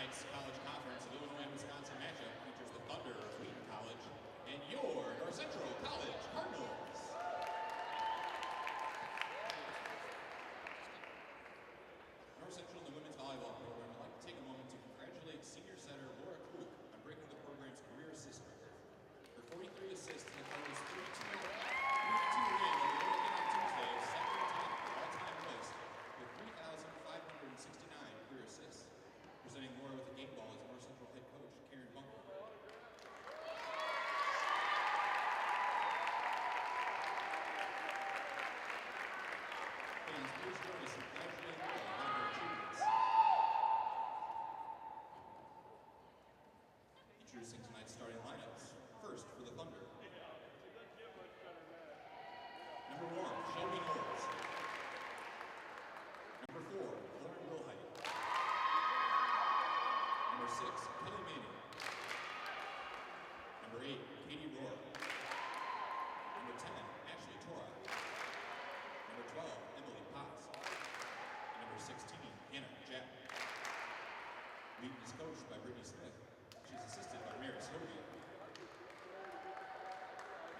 tonight's college conference, the Illinois and Wisconsin matchup features the Thunder of Wheaton College and your North Central College Cardinals. North Central and the women's volleyball program would like to take a moment to congratulate senior setter Laura Kluk on breaking the program's career assist record. Her 43 assists in the Cardinals' 32 win over Oregon on Tuesday is second atop the all-time list with 3,569 career assists. Presenting Laura with a game ball is North Central head coach Karen Bunker. Fans, please join us in congratulating Laura on her achievements. Introducing tonight's starting lineups. First for the Thunder. Number 1, Shelby Knowles. Number 4, Lauren Wilhite. Number 6, Kelly Manning. Number 8, Katie Rohr. Number 10, Ashley Tora. Number 12, Emily Potts. And number 16, Hannah Jack. Wheaton is coached by Brittany Smith. She's assisted by Maris Hovey.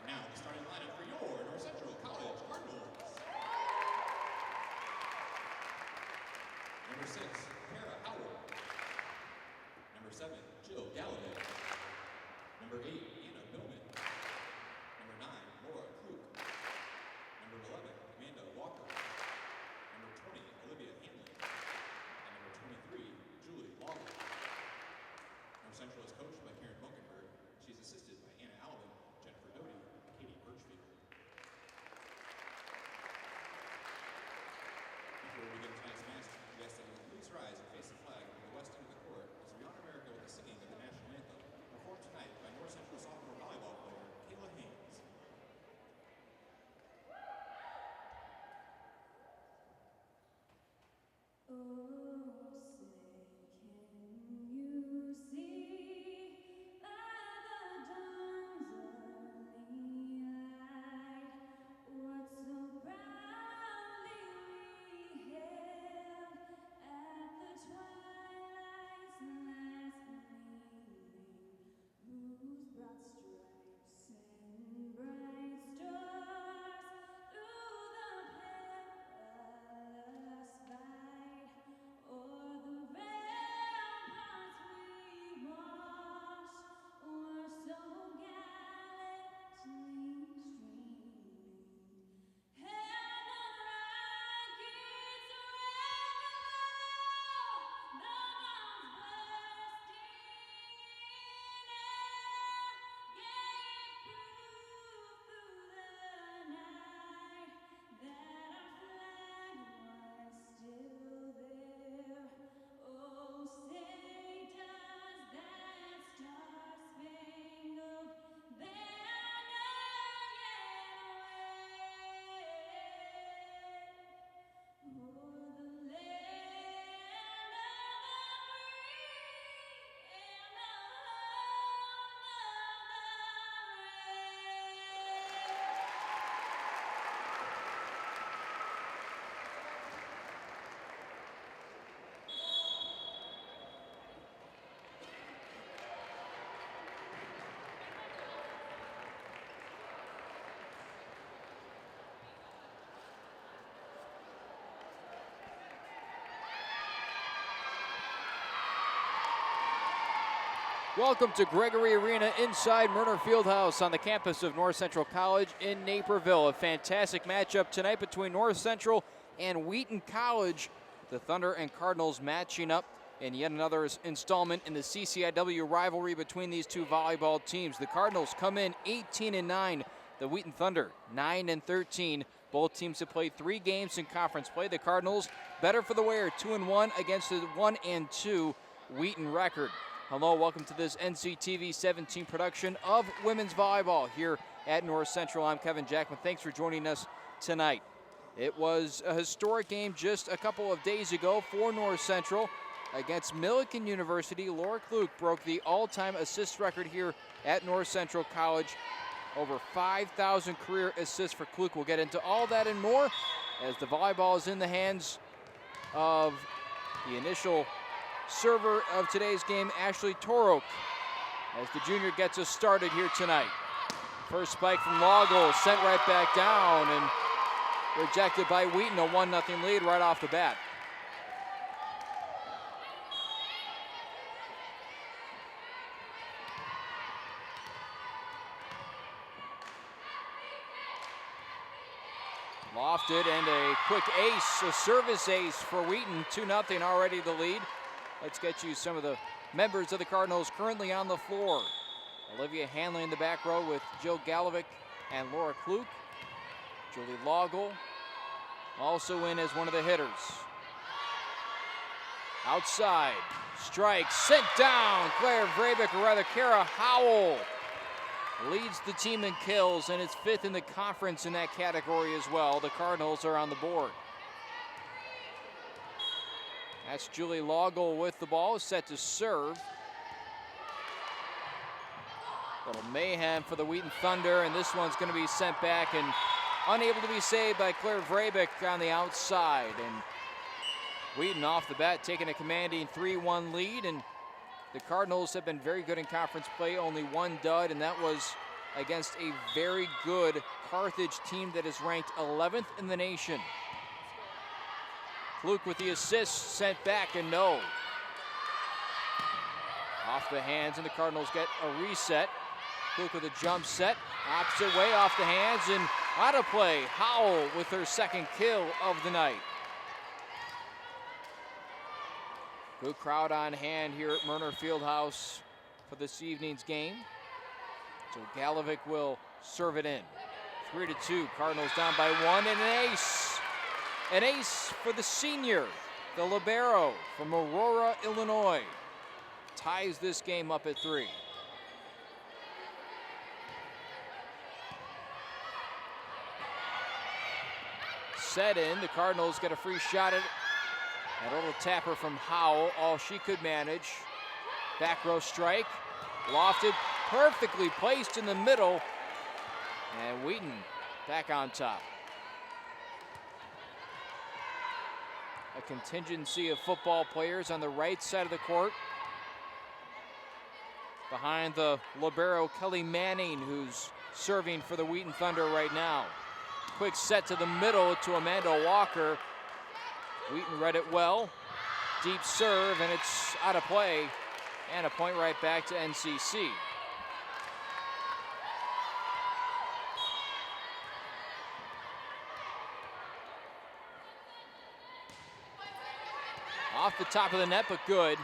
And now the starting lineup for your North Central College Cardinals. Number 6, Kara Howard. Number 7, Jill Gallaudet. Number 8, Anna Billman. Number 9, Laura Kluk. Number 11, Amanda Walker. Number 20, Olivia Hanley. And number 23, Julie Lawler. North Central is coached by Karen Bunkenberg. She's assisted by Anna Alvin, Jennifer Doty, and Katie Birchfield. Before we begin tonight's match, we ask that you please rise and face the flag from the west end of the court as we honor America with the singing of the national anthem, performed tonight by North Central sophomore volleyball player Kayla Haynes. Oh, say, can you see by the dawn's early light what so proudly we hailed at the twilight's last gleaming, whose broad stripes and bright stars through the perilous fight o'er the ramparts we marched were so gallantly streaming, and the rockets rang aloud, the bombs bursting in air, gave proof through the night that our flag was still there. Oh, say does that star-spangled banner yet wave o'er the land of the free and the home Welcome to Gregory Arena inside Murner Fieldhouse on the campus of North Central College in Naperville. A fantastic matchup tonight between North Central and Wheaton College. The Thunder and Cardinals matching up in yet another installment in the CCIW rivalry between these two volleyball teams. The Cardinals come in 18-9. The Wheaton Thunder 9-13. Both teams have played 3 games in conference play. The Cardinals better for the wear, 2-1 against the 1-2 Wheaton record. Hello, welcome to this NCTV 17 production of women's volleyball here at North Central. I'm Kevin Jackman. Thanks for joining us tonight. It was a historic game just a couple of days ago for North Central against Millikan University. Laura Kluk broke the all-time assist record here at North Central College. Over 5,000 career assists for Kluk. We'll get into all that and more as the volleyball is in the hands of the initial server of today's game, Ashley Torok, as the junior gets us started here tonight. First spike from Lago, sent right back down and rejected by Wheaton, a 1-0 lead right off the bat. Lofted and a quick ace, a service ace for Wheaton, 2-0 already the lead. Let's get you some of the members of the Cardinals currently on the floor. Olivia Hanley in the back row with Jill Galovic and Laura Kluk. Julie Laugel also in as one of the hitters. Outside, strike, sent down. Claire Vrabic, or rather Kara Howell, leads the team in kills and is 5th in the conference in that category as well. The Cardinals are on the board. That's Julie Laugel with the ball, set to serve. Little mayhem for the Wheaton Thunder, and this one's going to be sent back and unable to be saved by Claire Vrabic on the outside. And Wheaton off the bat taking a commanding 3-1 lead, and the Cardinals have been very good in conference play, only one dud, and that was against a very good Carthage team that is ranked 11th in the nation. Kluk with the assist, sent back, and no. Off the hands, and the Cardinals get a reset. Kluk with a jump set, opposite way, off the hands, and out of play. Howell with her second kill of the night. Good crowd on hand here at Murner Fieldhouse for this evening's game. So Galovic will serve it in. 3-2, Cardinals down by 1, and an ace. An ace for the senior, the libero from Aurora, Illinois. Ties this game up at 3. Set in, the Cardinals get a free shot at a little tapper from Howell, all she could manage. Back row strike, lofted, perfectly placed in the middle, and Wheaton back on top. A contingency of football players on the right side of the court. Behind the libero Kelly Manning, who's serving for the Wheaton Thunder right now. Quick set to the middle to Amanda Walker. Wheaton read it well. Deep serve, and it's out of play. And a point right back to NCC. Off the top of the net, but good.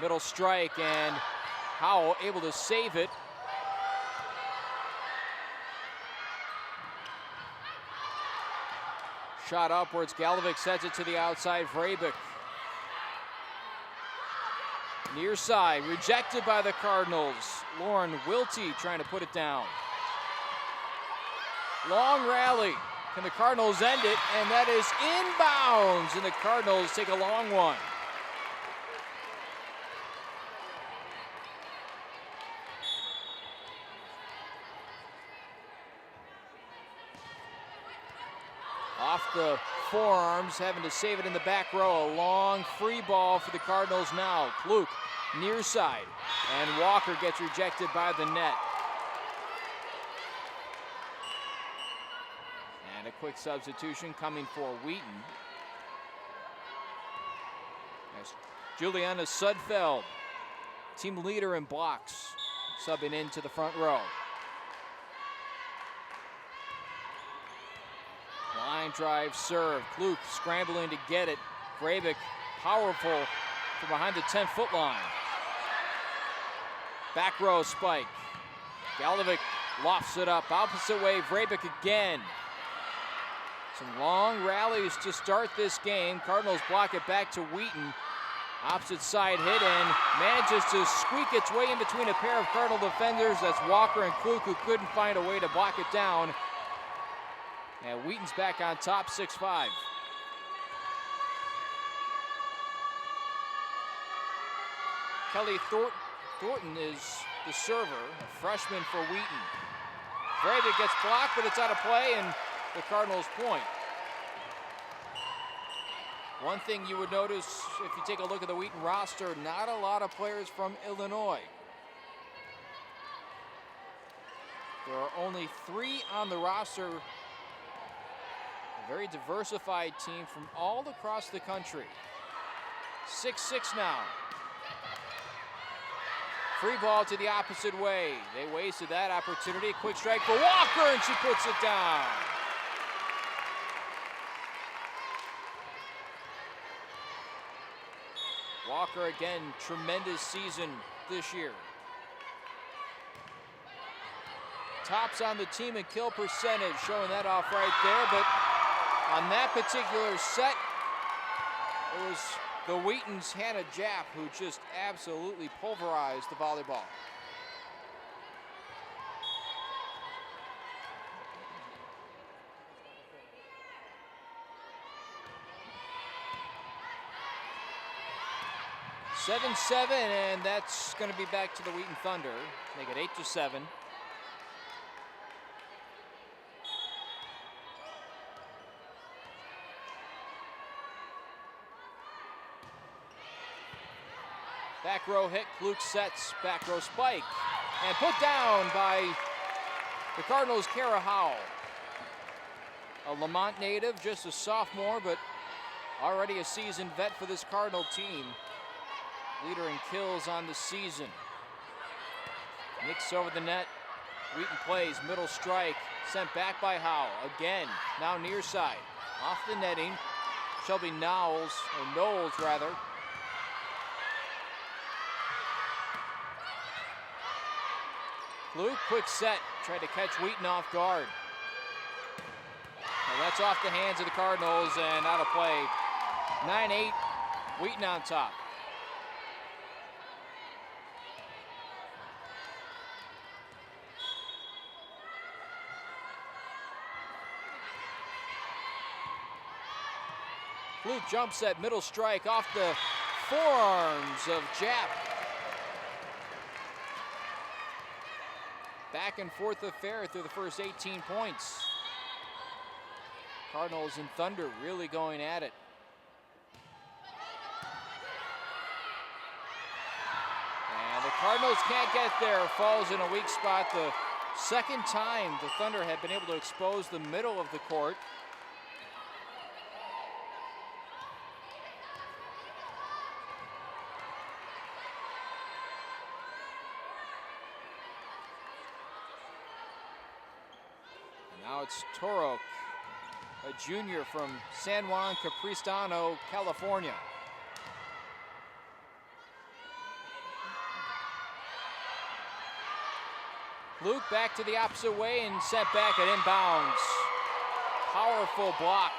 Middle strike, and Howell able to save it. Shot upwards, Galovic sets it to the outside, Vrabic. Near side, rejected by the Cardinals. Lauren Wiltie trying to put it down. Long rally. Can the Cardinals end it? And that is inbounds, and the Cardinals take a long one. Off the forearms, having to save it in the back row. A long free ball for the Cardinals now. Kluk near side, and Walker gets rejected by the net. And a quick substitution coming for Wheaton. As Juliana Sudfeld, team leader in blocks, subbing into the front row. Line drive serve. Kluk scrambling to get it. Vrabic powerful from behind the 10-foot line. Back row spike. Galovic lofts it up. Opposite way, Vrabic again. Some long rallies to start this game. Cardinals block it back to Wheaton. Opposite side hit, and manages to squeak its way in between a pair of Cardinal defenders. That's Walker and Kluk, who couldn't find a way to block it down. And Wheaton's back on top, 6-5. Kelly Thornton is the server, a freshman for Wheaton. Vrabic gets blocked, but it's out of play, and the Cardinals point. One thing you would notice if you take a look at the Wheaton roster, not a lot of players from Illinois. There are only 3 on the roster. A very diversified team from all across the country. 6-6 now. Free ball to the opposite way. They wasted that opportunity. Quick strike for Walker, and she puts it down. Walker again, tremendous season this year. Tops on the team in kill percentage, showing that off right there, but on that particular set, it was the Wheaton's Hannah Japp who just absolutely pulverized the volleyball. (7-7), and that's going to be back to the Wheaton Thunder. Make it 8-7. Back row hit, Kluk sets, back row spike, and put down by the Cardinals' Kara Howell. A Lamont native, just a sophomore, but already a seasoned vet for this Cardinal team. Leader in kills on the season. Nicks over the net. Wheaton plays, middle strike, sent back by Howell. Again, now near side. Off the netting. Shelby Knowles, or Knowles rather. Kluk, quick set, tried to catch Wheaton off guard. Well, that's off the hands of the Cardinals and out of play. 9-8, Wheaton on top. Kluk jumps at middle strike off the forearms of Japp. Back and forth affair through the first 18 points. Cardinals and Thunder really going at it. And the Cardinals can't get there. Falls in a weak spot. The second time the Thunder had been able to expose the middle of the court. Now it's Torok, a junior from San Juan Capistrano, California. Kluk back to the opposite way and sent back at inbounds. Powerful block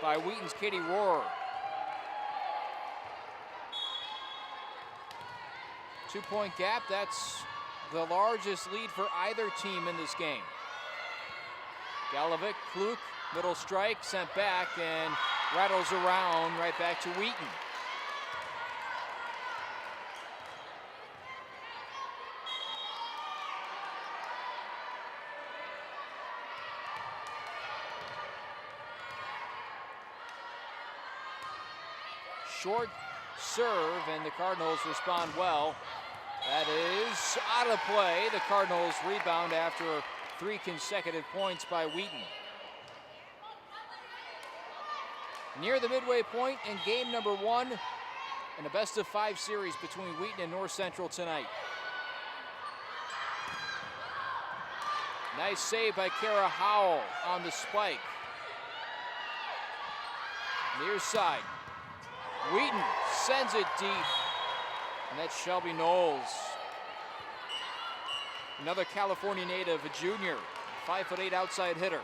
by Wheaton's Katie Rohrer. 2-point gap, that's the largest lead for either team in this game. Galovic, Kluk, middle strike, sent back and rattles around right back to Wheaton. Short serve, and the Cardinals respond well. That is out of play. The Cardinals rebound after 3 consecutive points by Wheaton. Near the midway point in game number 1 in a best-of-5 series between Wheaton and North Central tonight. Nice save by Kara Howell on the spike. Near side. Wheaton sends it deep, and that's Shelby Knowles. Another California native, a junior, 5'8" outside hitter.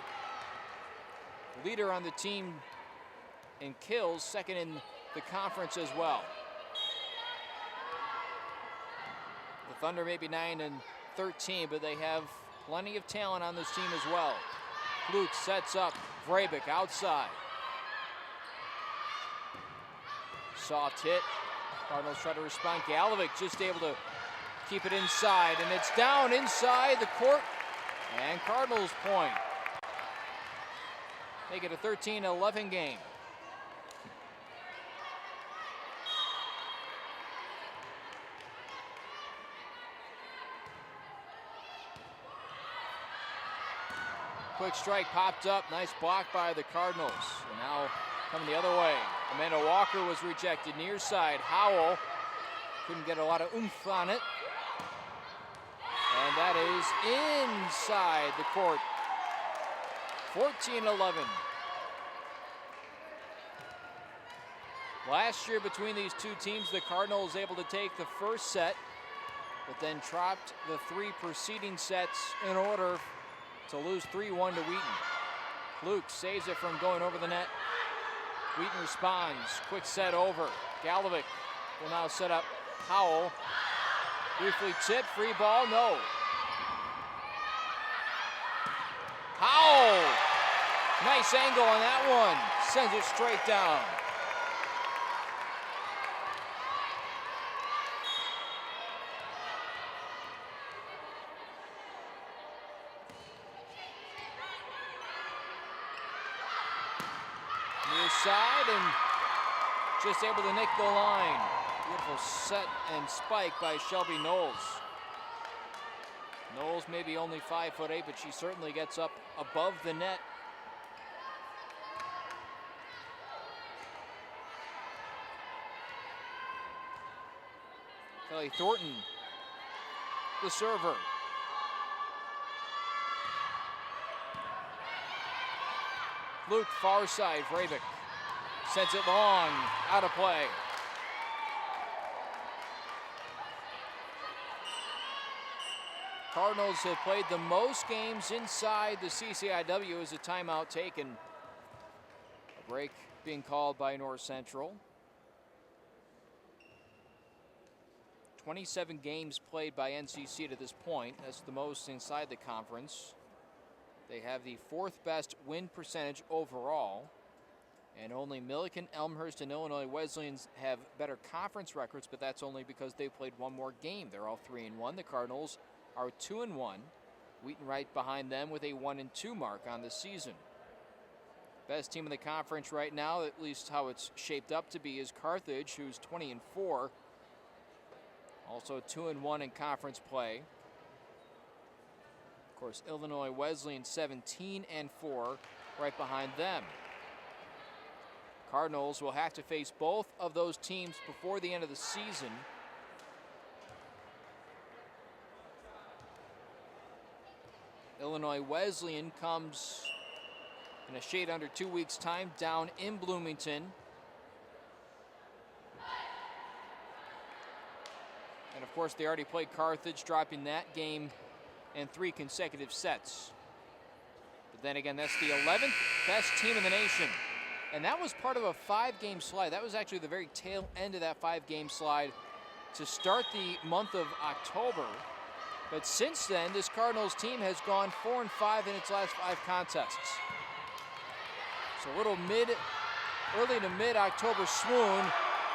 Leader on the team in kills, second in the conference as well. The Thunder may be 9-13, but they have plenty of talent on this team as well. Kluk sets up, Vrabik outside. Soft hit. Cardinals try to respond. Galovic just able to keep it inside, and it's down inside the court, and Cardinals point. Make it a 13-11 game. Quick strike popped up. Nice block by the Cardinals. And now coming the other way. Amanda Walker was rejected near side. Howell couldn't get a lot of oomph on it. And that is inside the court. 14-11. Last year between these two teams, the Cardinals able to take the first set, but then dropped the 3 preceding sets in order to lose 3-1 to Wheaton. Luke saves it from going over the net. Wheaton responds. Quick set over. Galovic will now set up Howell. Briefly tipped. Free ball. No. Howell. Nice angle on that one. Sends it straight down. Near side and just able to nick the line. Beautiful set and spike by Shelby Knowles. Knowles maybe only 5'8", but she certainly gets up above the net. Kelly Thornton, the server. Luke, far side, Vrabik sends it long, out of play. Cardinals have played the most games inside the CCIW as a timeout taken. A break being called by North Central. 27 games played by NCC to this point. That's the most inside the conference. They have the 4th best win percentage overall. And only Milliken, Elmhurst, and Illinois Wesleyans have better conference records, but that's only because they played one more game. They're all 3-1. The Cardinals are 2-1. Wheaton right behind them with a 1-2 mark on the season. Best team in the conference right now, at least how it's shaped up to be, is Carthage, who's 20-4. Also 2-1 in conference play. Of course, Illinois Wesleyan 17-4, right behind them. Cardinals will have to face both of those teams before the end of the season. Illinois Wesleyan comes in a shade under 2 weeks' time down in Bloomington. And of course, they already played Carthage, dropping that game in 3 consecutive sets. But then again, that's the 11th best team in the nation. And that was part of a 5-game slide. That was actually the very tail end of that 5-game slide to start the month of October. But since then, this Cardinals team has gone 4-5 in its last 5 contests. So a little early to mid-October swoon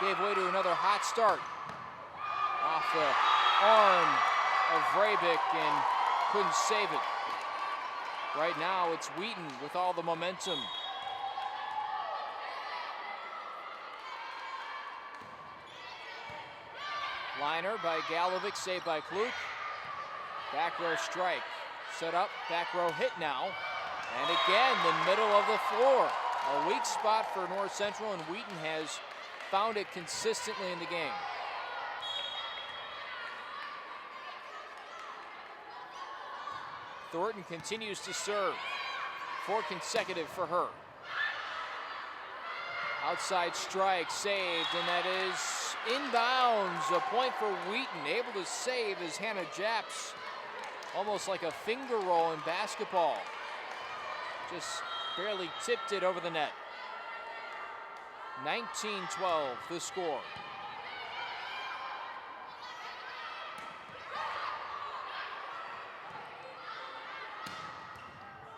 gave way to another hot start. Off the arm of Vrabik and couldn't save it. Right now, it's Wheaton with all the momentum. Liner by Galovic, saved by Kluk. Back row strike. Set up, back row hit now. And again, the middle of the floor. A weak spot for North Central, and Wheaton has found it consistently in the game. Thornton continues to serve. 4 consecutive for her. Outside strike saved, and that is inbounds. A point for Wheaton, able to save as Hannah Japs, almost like a finger roll in basketball. Just barely tipped it over the net. 19-12 the score.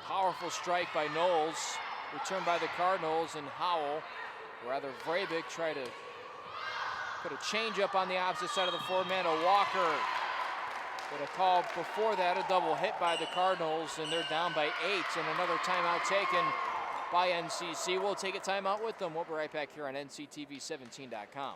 Powerful strike by Knowles, returned by the Cardinals, and Howell, or rather Vrabik, tried to put a change up on the opposite side of the floor. Amanda Walker, but a call before that, a double hit by the Cardinals, and they're down by 8, and another timeout taken by NCC. We'll take a timeout with them. We'll be right back here on NCTV17.com.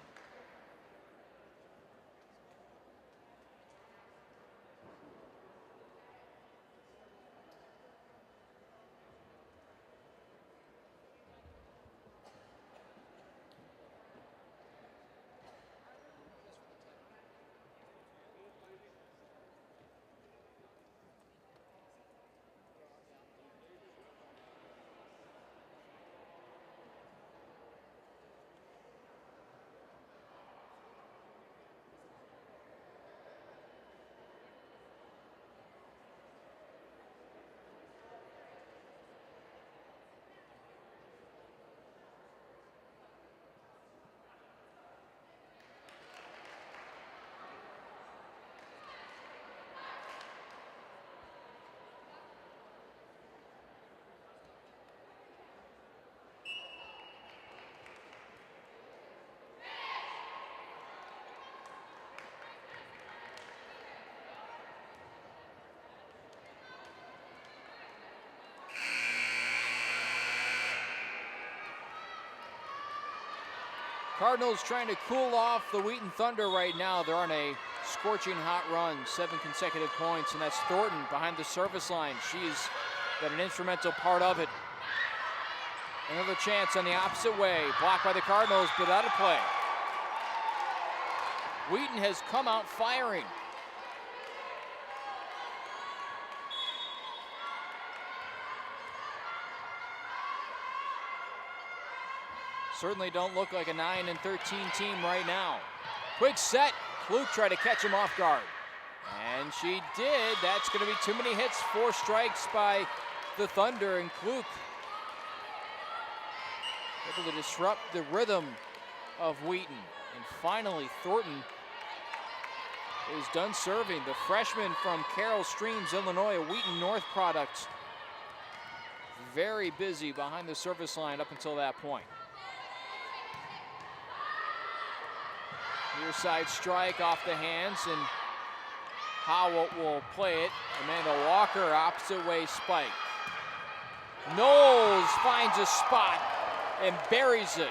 Cardinals trying to cool off the Wheaton Thunder right now. They're on a scorching hot run, 7 consecutive points, and that's Thornton behind the service line. She's been an instrumental part of it. Another chance on the opposite way, blocked by the Cardinals, but out of play. Wheaton has come out firing. Certainly don't look like a 9-13 team right now. Quick set. Kluk tried to catch him off guard. And she did. That's going to be too many hits. 4 strikes by the Thunder, and Kluk able to disrupt the rhythm of Wheaton. And finally, Thornton is done serving. The freshman from Carroll Streams, Illinois, a Wheaton North product. Very busy behind the service line up until that point. Near side strike off the hands, and Howell will play it. Amanda Walker, opposite way spike. Knowles finds a spot and buries it.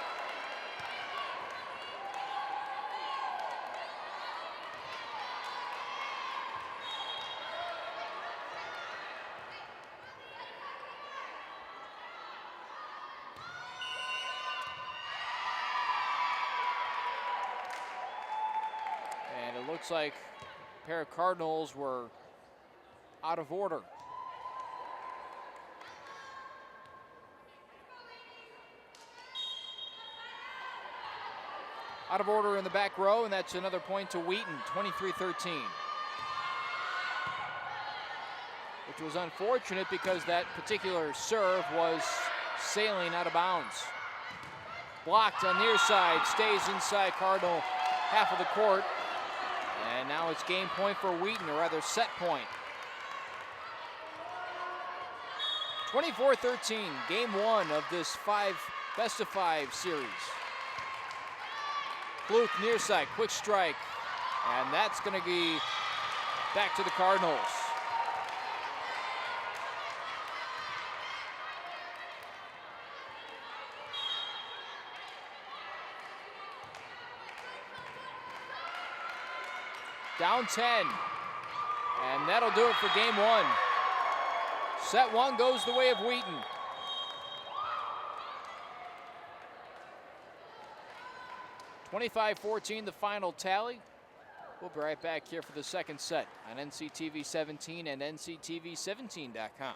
And it looks like a pair of Cardinals were out of order. Out of order in the back row, and that's another point to Wheaton, 23-13. Which was unfortunate because that particular serve was sailing out of bounds. Blocked on near side, stays inside Cardinal half of the court. And now it's game point for Wheaton, or rather set point. 24-13, game 1 of this best of 5 series. Kluk near side, quick strike, and that's going to be back to the Cardinals. Down 10, and that'll do it for game 1. Set 1 goes the way of Wheaton. (25-14) the final tally. We'll be right back here for the second set on NCTV 17 and NCTV17.com.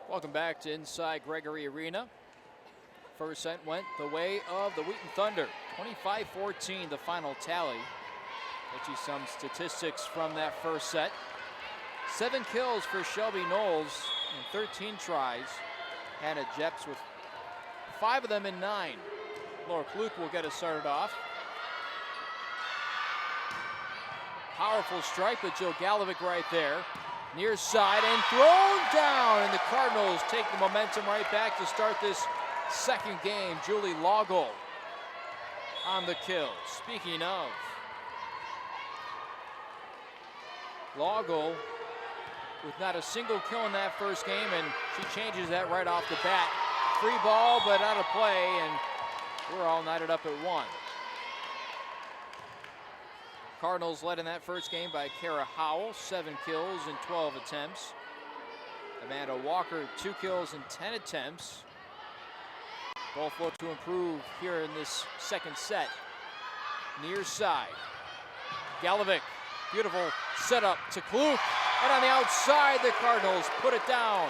Welcome back to Inside Gregory Arena. First set went the way of the Wheaton Thunder. 25-14 the final tally. Get you some statistics from that first set. 7 kills for Shelby Knowles in 13 tries. Hannah Jeps with 5 of them in 9. Laura Kluk will get us started off. Powerful strike with Jill Galovic right there. Near side and thrown down, and the Cardinals take the momentum right back to start this second game. Julie Loggle on the kill. Speaking of, Loggle with not a single kill in that first game, and she changes that right off the bat. Free ball, but out of play, and we're all knotted up at 1. Cardinals led in that first game by Kara Howell, 7 kills in 12 attempts. Amanda Walker, 2 kills in 10 attempts. Both look to improve here in this second set. Near side, Galovic, beautiful setup to Kluk, and on the outside, the Cardinals put it down.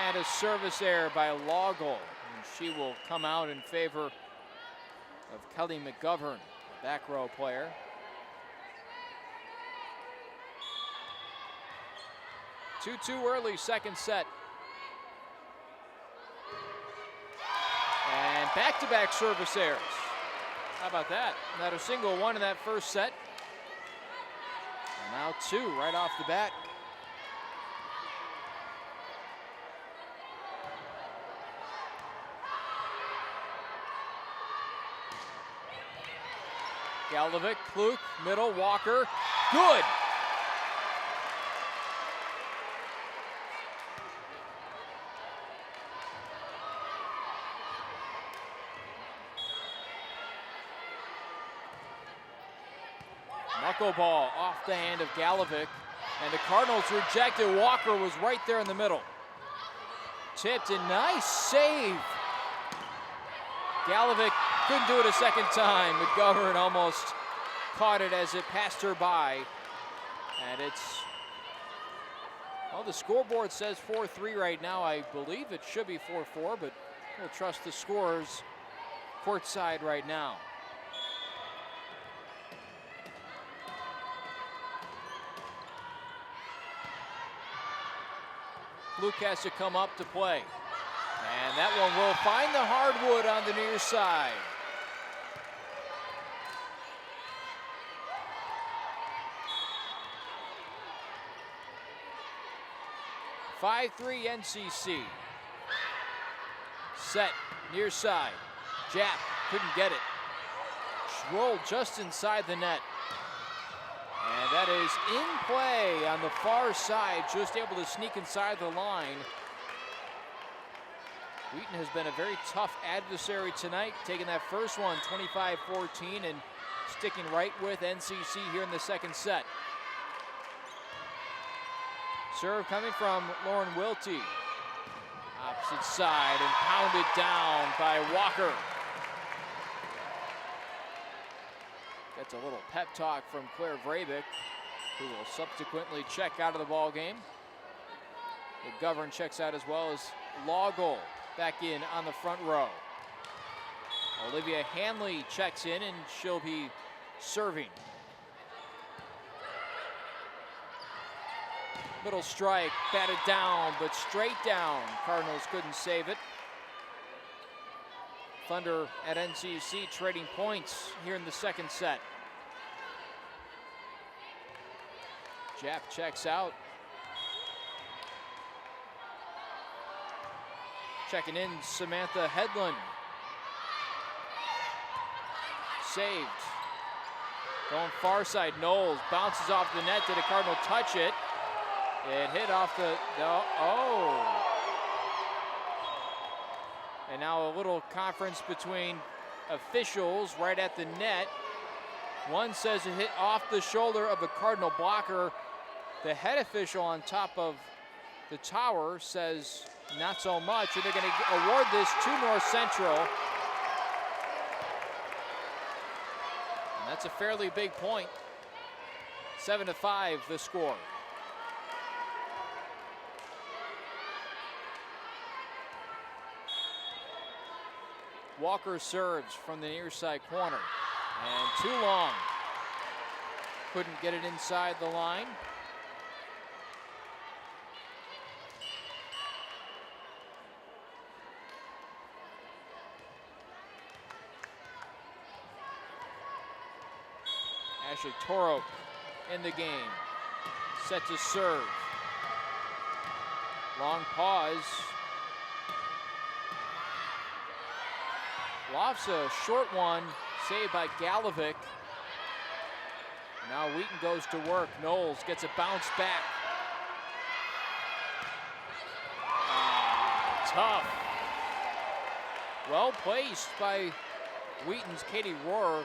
And a service error by Loggle, and she will come out in favor of Kelly McGovern, a back row player. Two early second set. And back-to-back service errors. How about that? Not a single one in that first set. And now 2 right off the bat. Galovic, Kluk, middle, Walker, good. Knuckleball off the hand of Galovic, and the Cardinals rejected. Walker was right there in the middle. Tipped, and nice save. Galovic couldn't do it a second time. McGovern almost caught it as it passed her by. And it's, well, the scoreboard says 4-3 right now. I believe it should be 4-4, but we'll trust the scores courtside right now. Luke has to come up to play. And that one will find the hardwood on the near side. 5-3 NCC. Set, near side. Jap couldn't get it. Rolled just inside the net. And that is in play on the far side, just able to sneak inside the line. Wheaton has been a very tough adversary tonight, taking that first one 25-14 and sticking right with NCC here in the second set. Serve coming from Lauren Wiltie. Opposite side and pounded down by Walker. Gets a little pep talk from Claire Vrabik, who will subsequently check out of the ball game. McGovern checks out as well as Loggle back in on the front row. Olivia Hanley checks in and she'll be serving. Middle strike, batted down, but straight down. Cardinals couldn't save it. Thunder at NCC trading points here in the second set. Jap checks out. Checking in, Samantha Headland. Saved. Going far side, Knowles bounces off the net. Did a Cardinal touch it? It hit off the, no, oh. And now a little conference between officials right at the net. One says it hit off the shoulder of the Cardinal blocker. The head official on top of the tower says not so much, and they're going to award this to North Central. And that's a fairly big point. 7-5 the score. Walker serves from the near side corner, and too long. Couldn't get it inside the line. Ashley Torok in the game, set to serve. Long pause. Lofts a short one, saved by Galovic. Now Wheaton goes to work. Knowles gets a bounce back. Tough. Well placed by Wheaton's Katie Rohrer,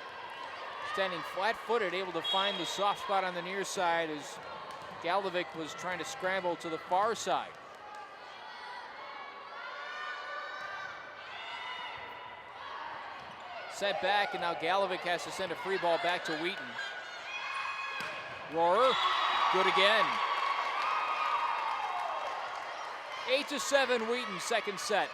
standing flat-footed, able to find the soft spot on the near side as Galovic was trying to scramble to the far side. Set back, and now Galovic has to send a free ball back to Wheaton. Rohrer, good again. 8-7 Wheaton, second set.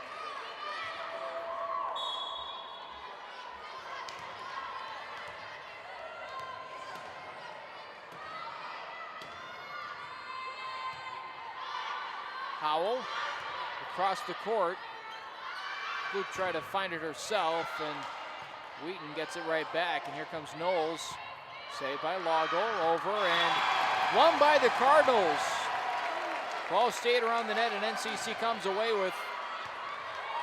Howell across the court. Fluke tried to find it herself, and Wheaton gets it right back, and here comes Knowles. Saved by Lago, over, and won by the Cardinals. Ball stayed around the net, and NCC comes away with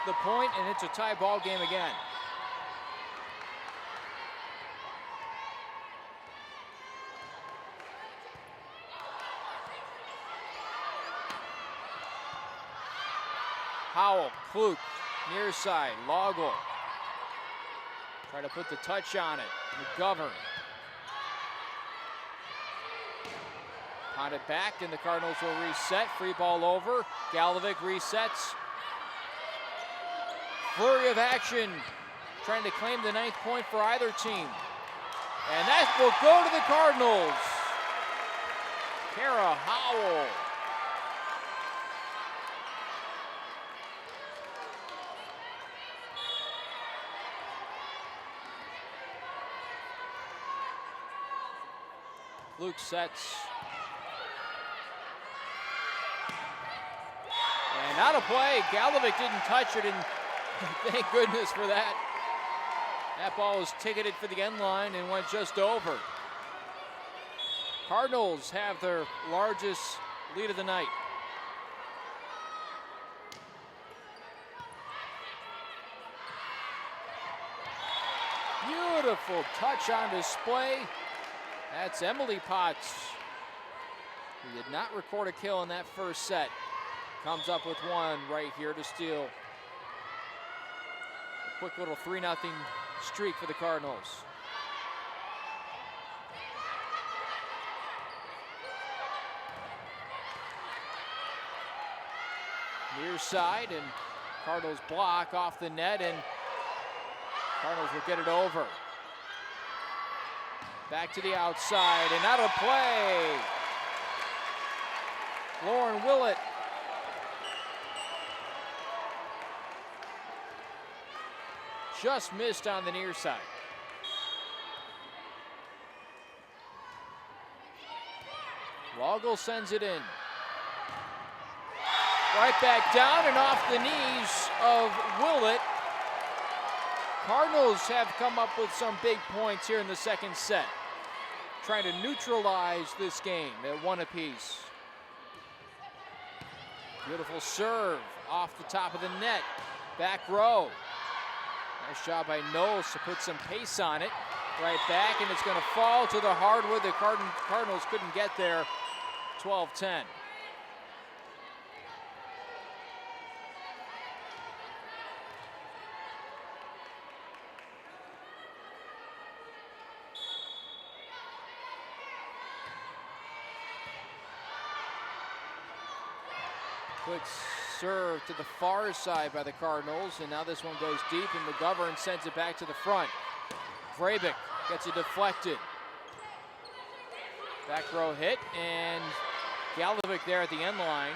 the point, and it's a tie ball game again. Howell, Fluke, near side, Lago. Try to put the touch on it. McGovern. On it back, and the Cardinals will reset. Free ball over. Galovic resets. Flurry of action. Trying to claim the 9th point for either team. And that will go to the Cardinals. Kara Howell. Luke sets. And out of play. Galovic didn't touch it, and thank goodness for that. That ball was ticketed for the end line and went just over. Cardinals have their largest lead of the night. Beautiful touch on display. That's Emily Potts, who did not record a kill in that first set. Comes up with one right here to steal. A quick little 3-0 streak for the Cardinals. Near side, and Cardinals block off the net, and Cardinals will get it over. Back to the outside, and out of play. Lauren Willett. Just missed on the near side. Lago sends it in. Right back down and off the knees of Willett. Cardinals have come up with some big points here in the second set, trying to neutralize this game at one apiece. Beautiful serve off the top of the net. Back row. Nice job by Knowles to put some pace on it. Right back, and it's going to fall to the hardwood. The Cardinals couldn't get there. 12-10. Quick serve to the far side by the Cardinals, and now this one goes deep, and McGovern sends it back to the front. Vrabik gets it deflected. Back row hit, and Galovic there at the end line.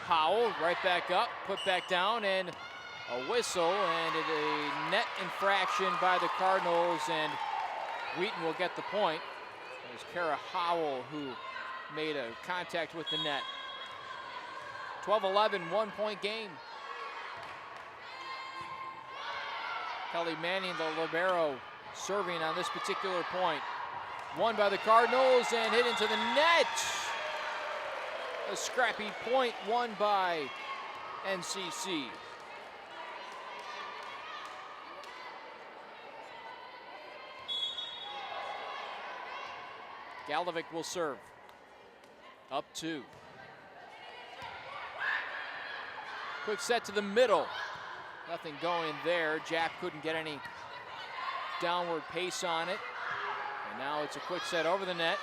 Howell right back up, put back down, and a whistle, and a net infraction by the Cardinals, and Wheaton will get the point. It was Kara Howell who made a contact with the net. 12-11, 1-point game. Kelly Manning, the libero, serving on this particular point. Won by the Cardinals and hit into the net. A scrappy point won by NCC. Galovic will serve. Up 2. Quick set to the middle. Nothing going there. Jack couldn't get any downward pace on it. And now it's a quick set over the net.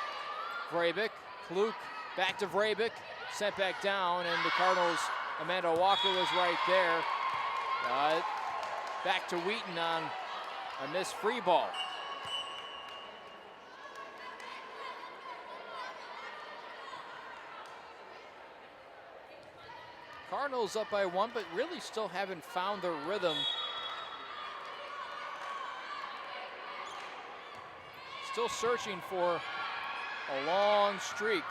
Vrabik, Kluk, back to Vrabik. Sent back down, and the Cardinals, Amanda Walker was right there. Back to Wheaton on a missed free ball. Cardinals up by 1, but really still haven't found their rhythm. Still searching for a long streak.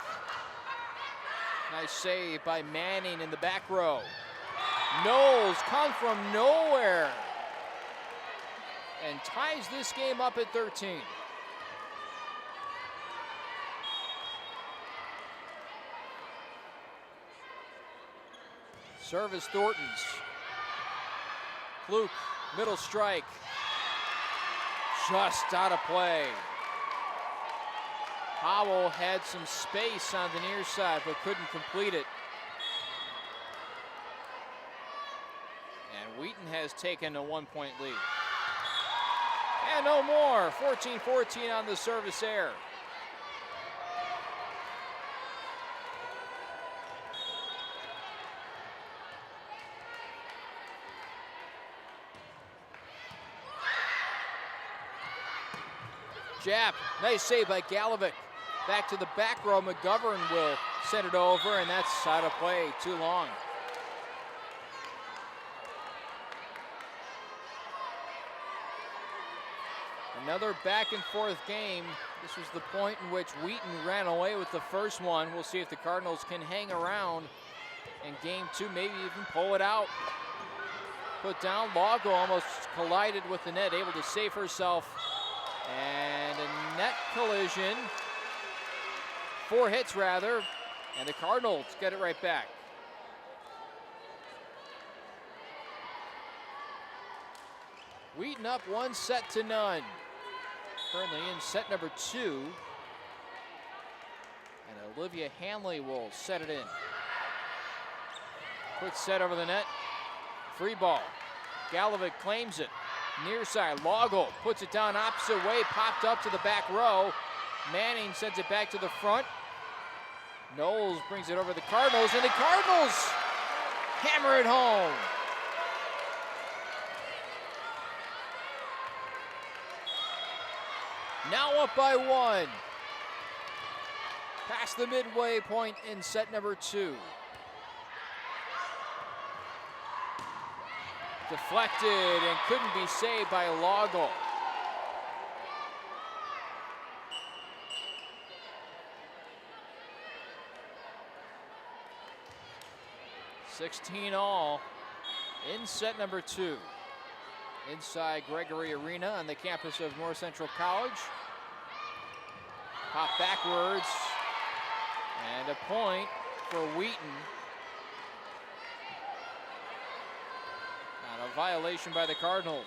Nice save by Manning in the back row. Knowles comes from nowhere and ties this game up at 13. Service Thorntons. Kluk, middle strike. Just out of play. Howell had some space on the near side, but couldn't complete it. And Wheaton has taken a 1-point lead. And no more. 14-14 on the service error. Jap, nice save by Galovic. Back to the back row, McGovern will send it over, and that's out of play, too long. Another back and forth game. This was the point in which Wheaton ran away with the first one. We'll see if the Cardinals can hang around in game 2, maybe even pull it out. Put down, Lago almost collided with the net, able to save herself. And a net collision. 4 hits rather, and the Cardinals get it right back. Wheaton up 1-0. Currently in set number 2. And Olivia Hanley will set it in. Quick set over the net. Free ball. Galovic claims it. Near side, Lago puts it down opposite way, popped up to the back row. Manning sends it back to the front. Knowles brings it over the Cardinals, and the Cardinals hammer it home. Now up by 1. Past the midway point in set number 2. Deflected and couldn't be saved by Lago. (16-all) in set number 2. Inside Gregory Arena on the campus of North Central College. Pop backwards, and a point for Wheaton. A violation by the Cardinals.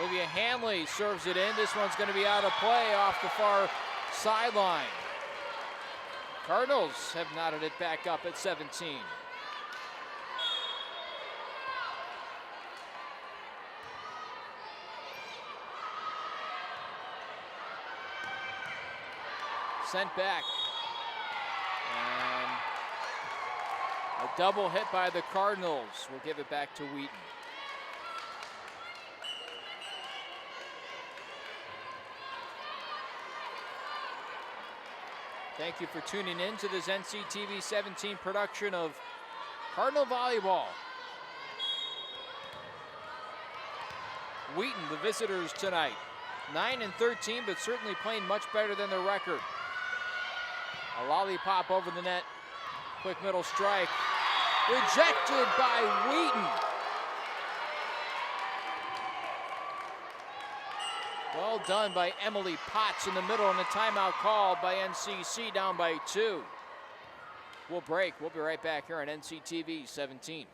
Olivia Hanley serves it in. This one's going to be out of play off the far sideline. Cardinals have knotted it back up at 17. Sent back. And a double hit by the Cardinals will give it back to Wheaton. Thank you for tuning in to this NCTV 17 production of Cardinal Volleyball. Wheaton, the visitors tonight. 9-13, but certainly playing much better than their record. A lollipop over the net. Quick middle strike. Rejected by Wheaton. Well done by Emily Potts in the middle, and a timeout called by NCC, down by 2. We'll break. We'll be right back here on NCTV 17.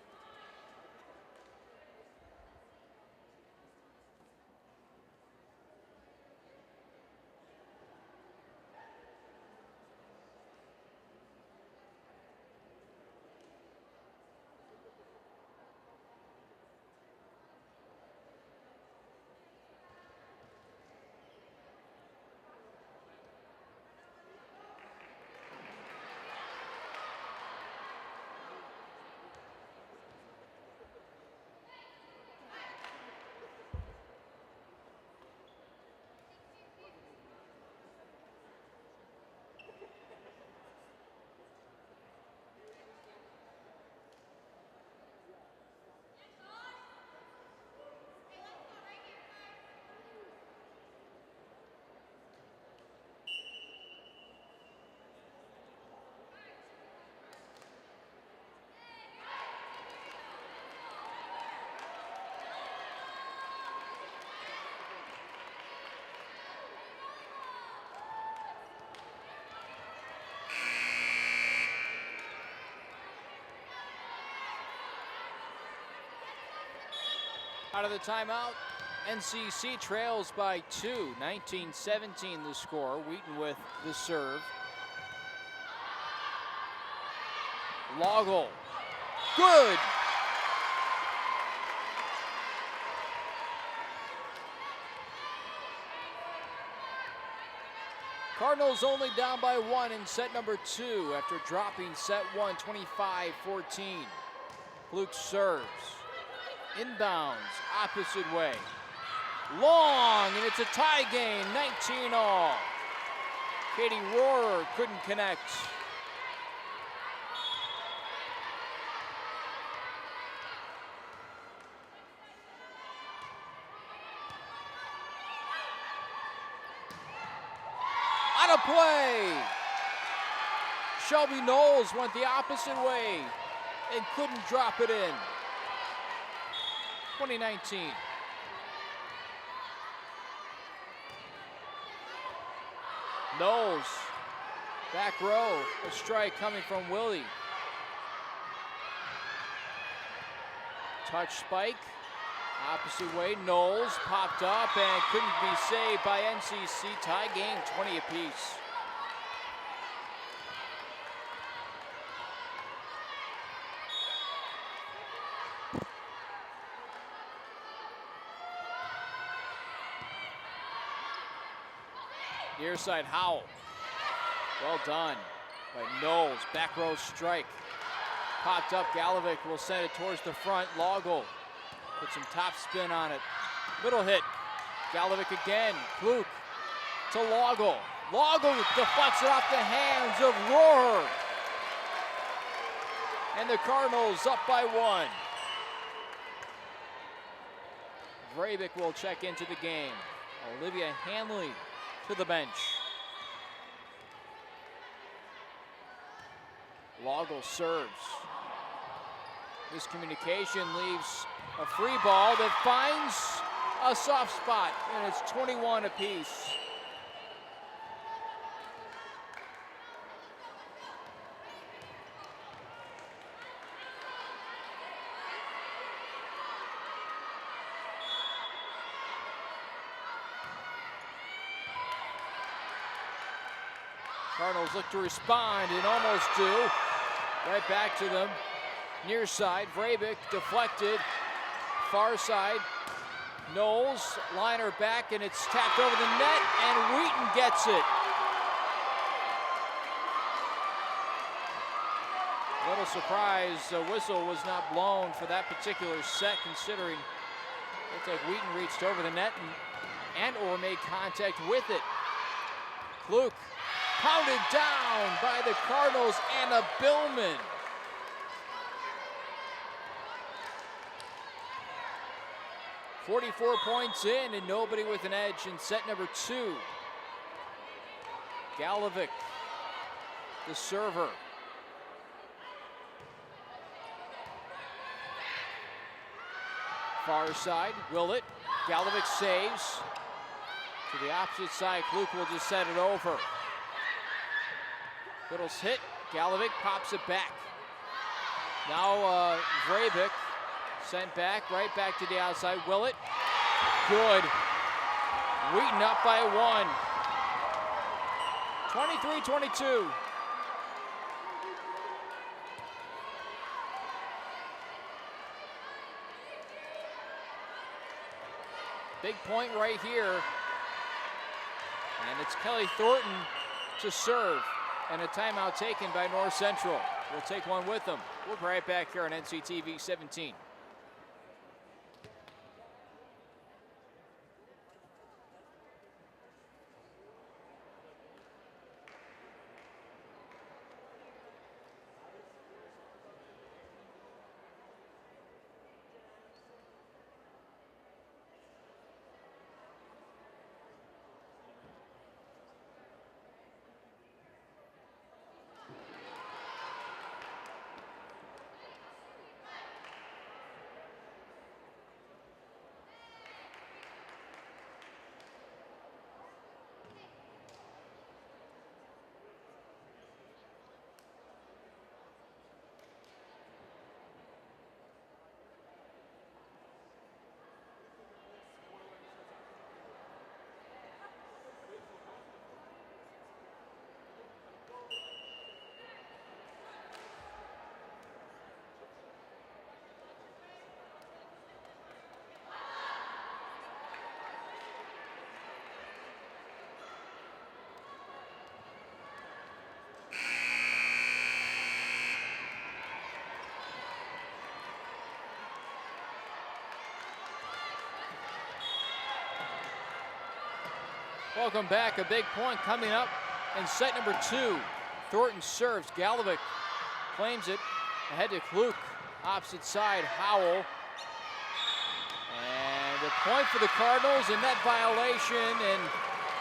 Out of the timeout, NCC trails by 2, 19-17 the score. Wheaton with the serve. Loggle, good. Cardinals only down by 1 in set number 2 after dropping set 1, 25-14. Fluke serves. Inbounds, opposite way. Long, and it's a tie game, 19-all. Katie Rohrer couldn't connect. Out of play. Shelby Knowles went the opposite way and couldn't drop it in. 2019. Knowles, back row, a strike coming from Willie. Touch spike, opposite way, Knowles popped up and couldn't be saved by NCC. Tie game, 20 apiece. Near side Howell. Well done by Knowles. Back row strike. Popped up. Galovic will send it towards the front. Loggle put some top spin on it. Middle hit. Galovic again. Fluke to Loggle. Loggle deflects it off the hands of Rohrer. And the Cardinals up by 1. Vrabik will check into the game. Olivia Hanley to the bench. Loggle serves. Miscommunication leaves a free ball that finds a soft spot, and it's 21 apiece. Cardinals look to respond and almost do. Right back to them. Near side, Vrabik deflected. Far side, Knowles, liner back, and it's tapped over the net, and Wheaton gets it. little surprised the whistle was not blown for that particular set, considering it looked like Wheaton reached over the net and/or made contact with it. Kluk pounded down by the Cardinals. Anna Billman. "44 points in and nobody with an edge in set number 2. Galovic, the server. Far side, Willett. Galovic saves. To the opposite side, Kluk will just set it over. Little's hit. Galovic pops it back. Now Vrabik sent back, right back to the outside. Willett, good. Wheaton up by 1. 23-22. Big point right here. And it's Kelly Thornton to serve. And a timeout taken by North Central. We'll take one with them. We'll be right back here on NCTV 17. Welcome back. A big point coming up in set number 2. Thornton serves. Galovic claims it. Ahead to Kluk. Opposite side, Howell. And a point for the Cardinals, a net violation, and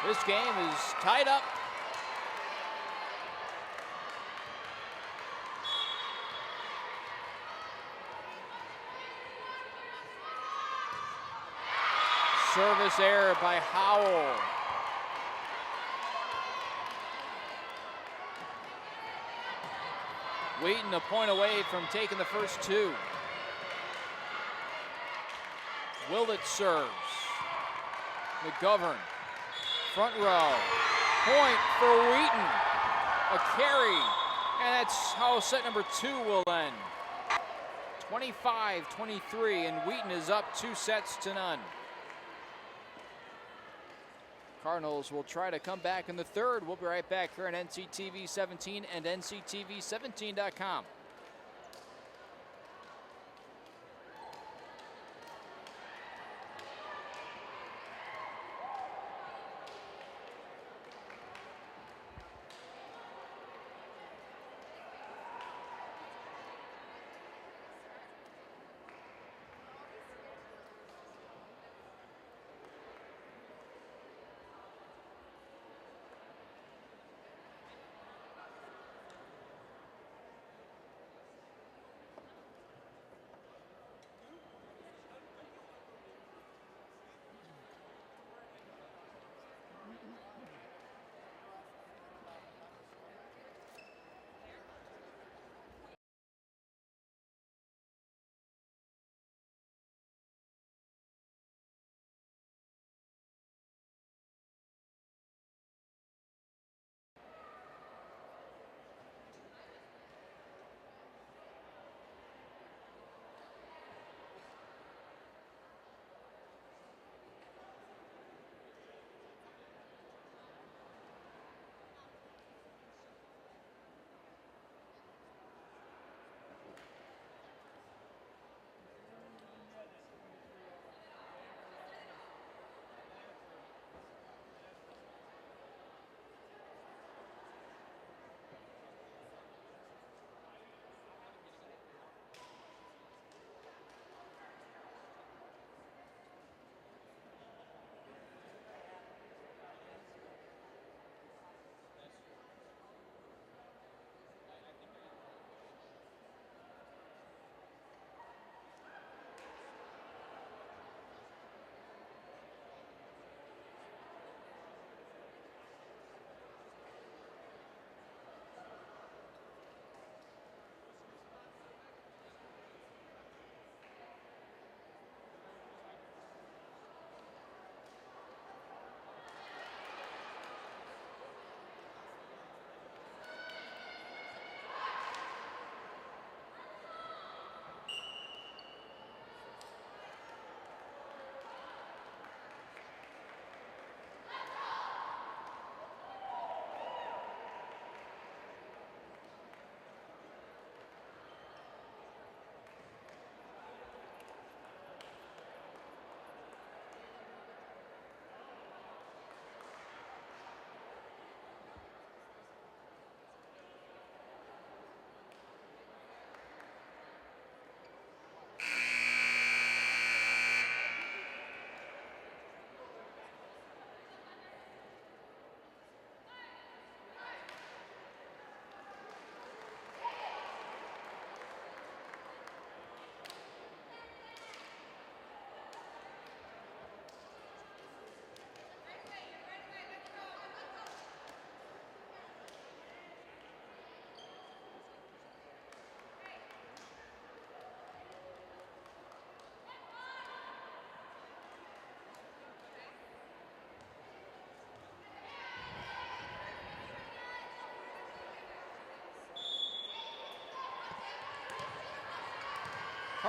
this game is tied up. Service error by Howell. Wheaton a point away from taking the first 2. Willett serves. McGovern, front row. Point for Wheaton. A carry. And that's how set number 2 will end. 25-23, and Wheaton is up 2-0. Cardinals will try to come back in the third. We'll be right back here on NCTV 17 and NCTV17.com.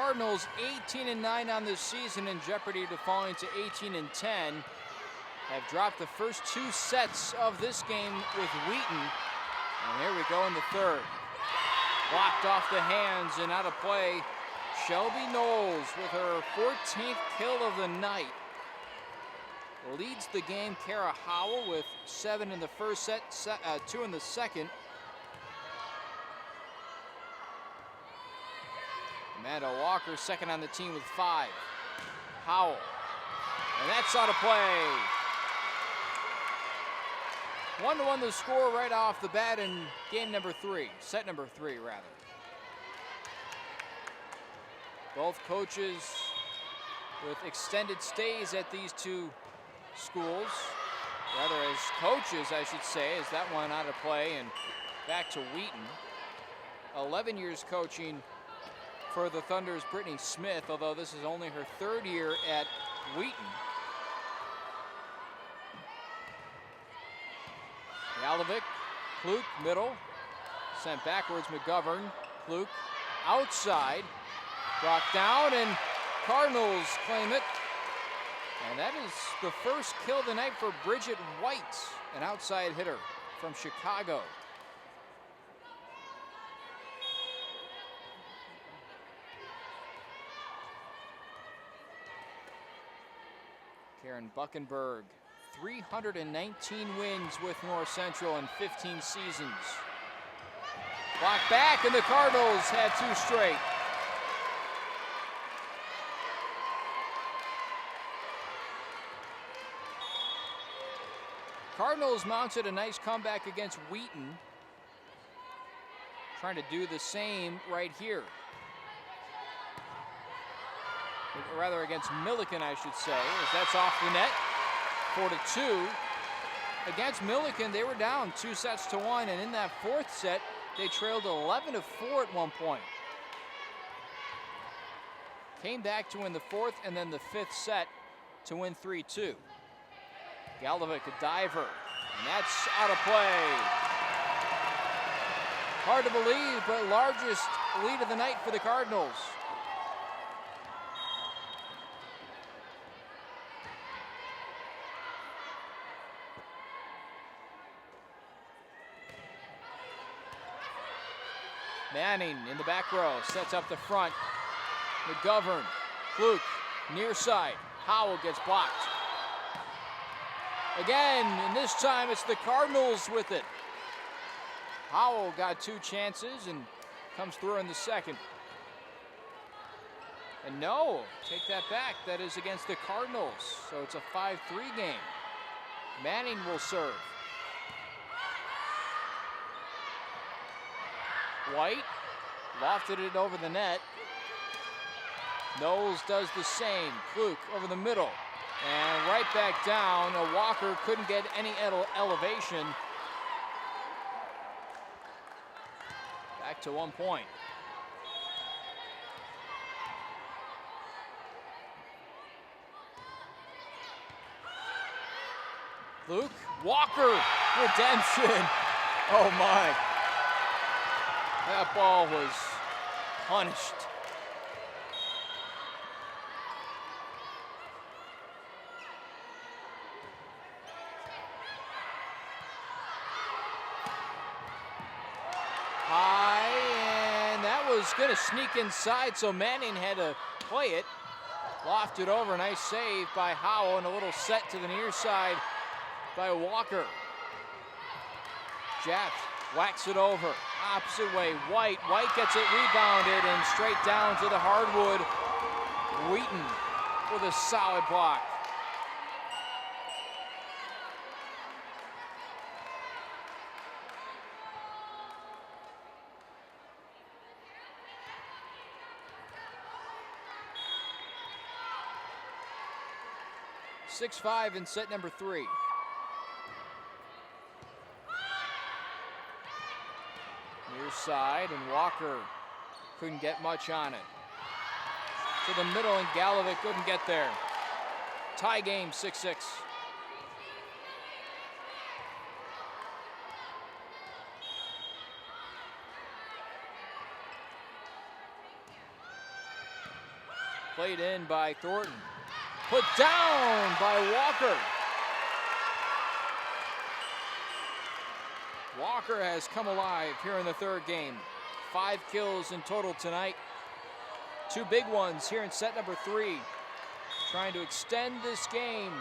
Cardinals, 18-9 on this season, in jeopardy to falling to 18-10. Have dropped the first 2 sets of this game with Wheaton. And here we go in the third. Blocked off the hands and out of play. Shelby Knowles with her 14th kill of the night. Leads the game Kara Howell with 7 in the first set, 2 in the second. Amanda Walker second on the team with 5. Howell, and that's out of play. 1-1 the score right off the bat in game number 3, set number 3 rather. Both coaches with extended stays at these 2 schools, rather as coaches I should say, as that one out of play and back to Wheaton. 11 years coaching for the Thunder's Brittany Smith, although this is only her 3rd year at Wheaton. Galovic, Kluk, middle, sent backwards McGovern, Kluk, outside, brought down, and Cardinals claim it. And that is the first kill of the night for Bridget White, an outside hitter from Chicago. Karen Buckenberg, 319 wins with North Central in 15 seasons. Blocked back, and the Cardinals had 2 straight. Cardinals mounted a nice comeback against Wheaton. Trying to do the same right here. Or rather against Milliken, I should say, as that's off the net. 4-2. Against Milliken, they were down 2-1, and in that 4th set, they trailed 11-4 at one point. Came back to win the 4th and then the 5th set to win 3-2. Galovic, a diver, and that's out of play. Hard to believe, but largest lead of the night for the Cardinals. Manning in the back row, sets up the front. McGovern, Kluk, near side. Howell gets blocked. Again, and this time it's the Cardinals with it. Howell got 2 chances and comes through in the second. And no, take that back, that is against the Cardinals. So it's a 5-3 game. Manning will serve. White lofted it over the net. Knowles does the same. Kluk over the middle. And right back down. Walker couldn't get any elevation. Back to 1 point. Kluk, Walker, redemption. Oh my. That ball was punished. High, and that was going to sneak inside, so Manning had to play it. Lofted over, nice save by Howell, and a little set to the near side by Walker. Jaff whacks it over, opposite way. White gets it rebounded and straight down to the hardwood. Wheaton with a solid block. (6-5) in set number 3. Near side, and Walker couldn't get much on it. To the middle, and Galovic couldn't get there. Tie game, 6-6. Played in by Thornton. Put down by Walker. Walker has come alive here in the third game. 5 kills in total tonight. 2 big ones here in set number 3. Trying to extend this game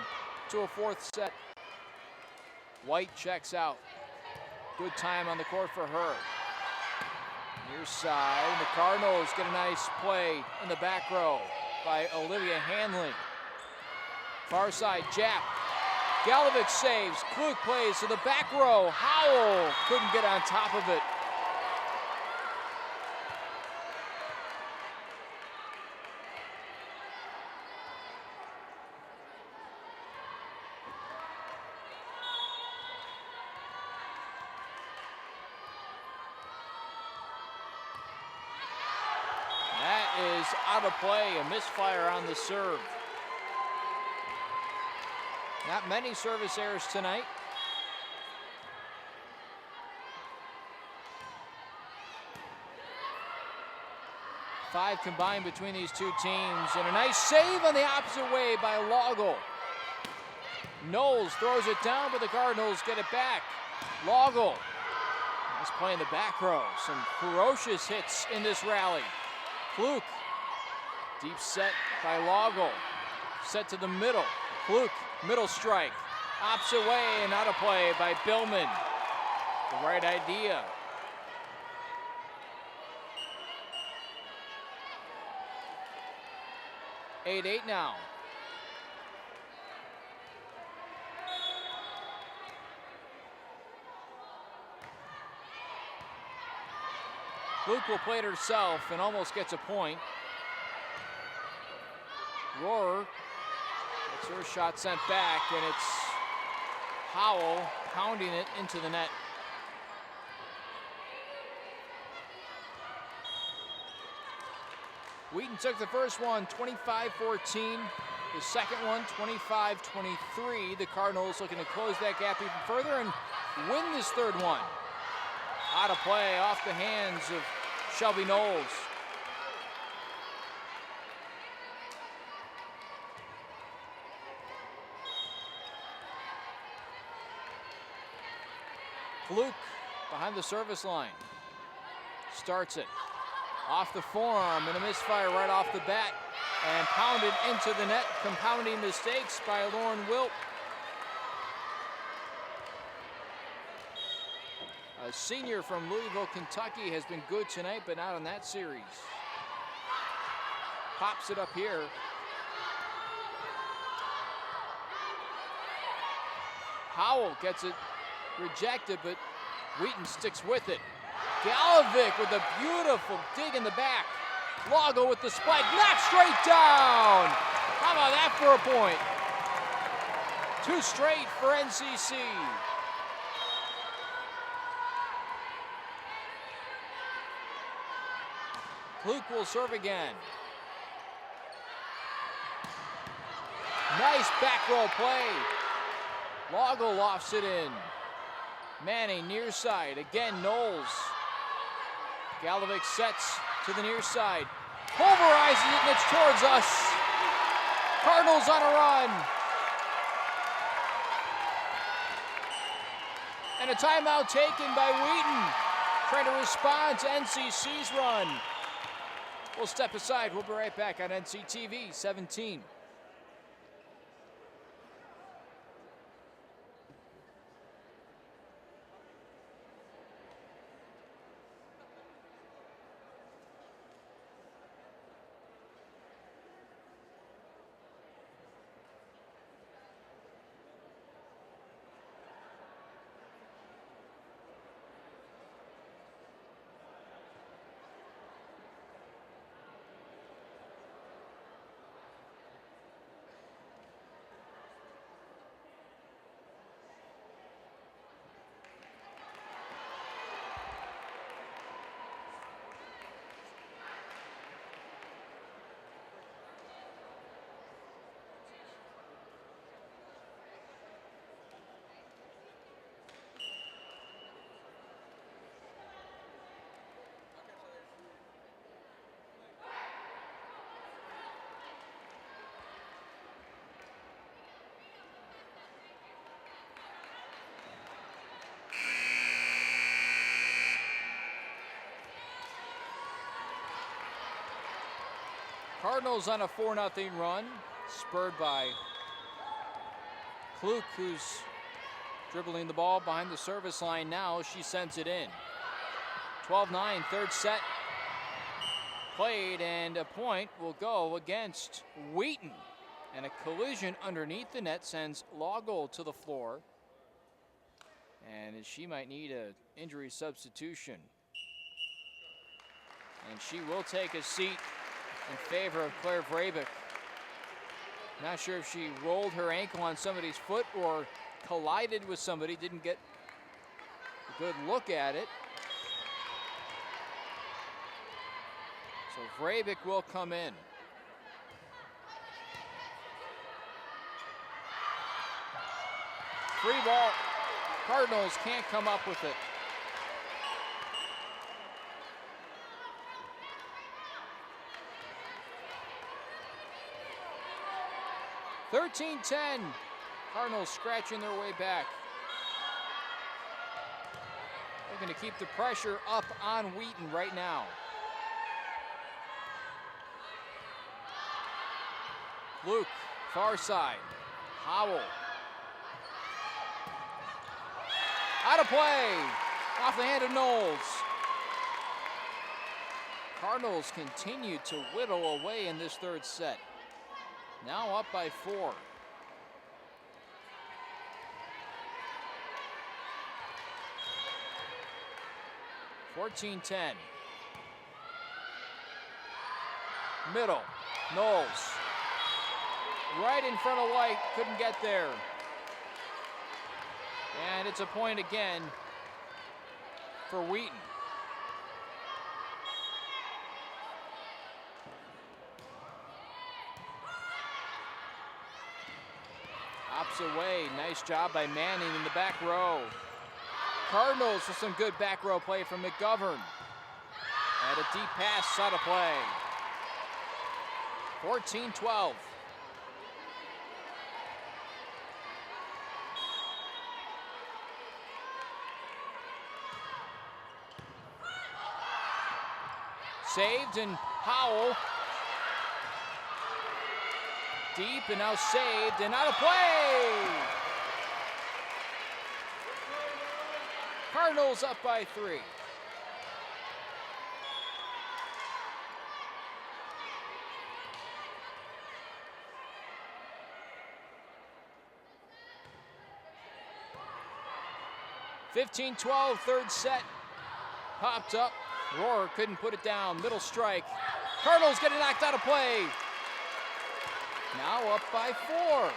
to a 4th set. White checks out. Good time on the court for her. Near side, the Cardinals get a nice play in the back row by Olivia Hanley. Far side, Jap. Galovic saves. Kluk plays to the back row. Howell couldn't get on top of it. That is out of play. A misfire on the serve. Not many service errors tonight. Five combined between these two teams, and a nice save on the opposite way by Loggle. Knowles throws it down, but the Cardinals get it back. Loggle, nice play in the back row. Some ferocious hits in this rally. Kluk, deep set by Loggle. Set to the middle. Kluk, middle strike. Opposite way and out of play by Billman. The right idea. Eight now. Kluk will play it herself and almost gets a point. Rohrer gets her shot sent back, and it's Howell pounding it into the net. Wheaton took the first one, 25-14. The second one, 25-23. The Cardinals looking to close that gap even further and win this third one. Out of play, off the hands of Shelby Knowles. Kluk behind the service line. Starts it. Off the forearm and a misfire right off the bat. And pounded into the net, compounding mistakes by Lauren Wilt. A senior from Louisville, Kentucky has been good tonight, but not in that series. Pops it up here. Howell gets it rejected, but Wheaton sticks with it. Galovic with a beautiful dig in the back. Lago with the spike, knocked straight down. How about that for a point? 2 straight for NCC. Kluk will serve again. Nice back row play. Lago lofts it in. Manning near side. Again, Knowles. Galovic sets to the near side. Pulverizes it, and it's towards us. Cardinals on a run. And a timeout taken by Wheaton, trying to respond to NCC's run. We'll step aside. We'll be right back on NCTV 17. Cardinals on a 4-0 run, spurred by Kluk, who's dribbling the ball behind the service line now. She sends it in. 12-9, third set played, and a point will go against Wheaton. And a collision underneath the net sends Loggle to the floor. And she might need an injury substitution. And she will take a seat in favor of Claire Vrabik. Not sure if she rolled her ankle on somebody's foot or collided with somebody, didn't get a good look at it. So Vrabik will come in. Free ball. Cardinals can't come up with it. (13-10). Cardinals scratching their way back. They're going to keep the pressure up on Wheaton right now. Luke, far side. Howell. Out of play. Off the hand of Knowles. Cardinals continue to whittle away in this third set. Now up by 4. (14-10). Middle. Knowles. Right in front of White. Couldn't get there. And it's a point again for Wheaton. Opposite way. Nice job by Manning in the back row. Cardinals with some good back row play from McGovern. And a deep pass out of play. 14-12. Saved, and Howell deep, and now saved and out of play. Cardinals up by 3. (15-12), third set. Popped up. Rohr couldn't put it down. Middle strike. Cardinals getting knocked out of play. Now up by 4.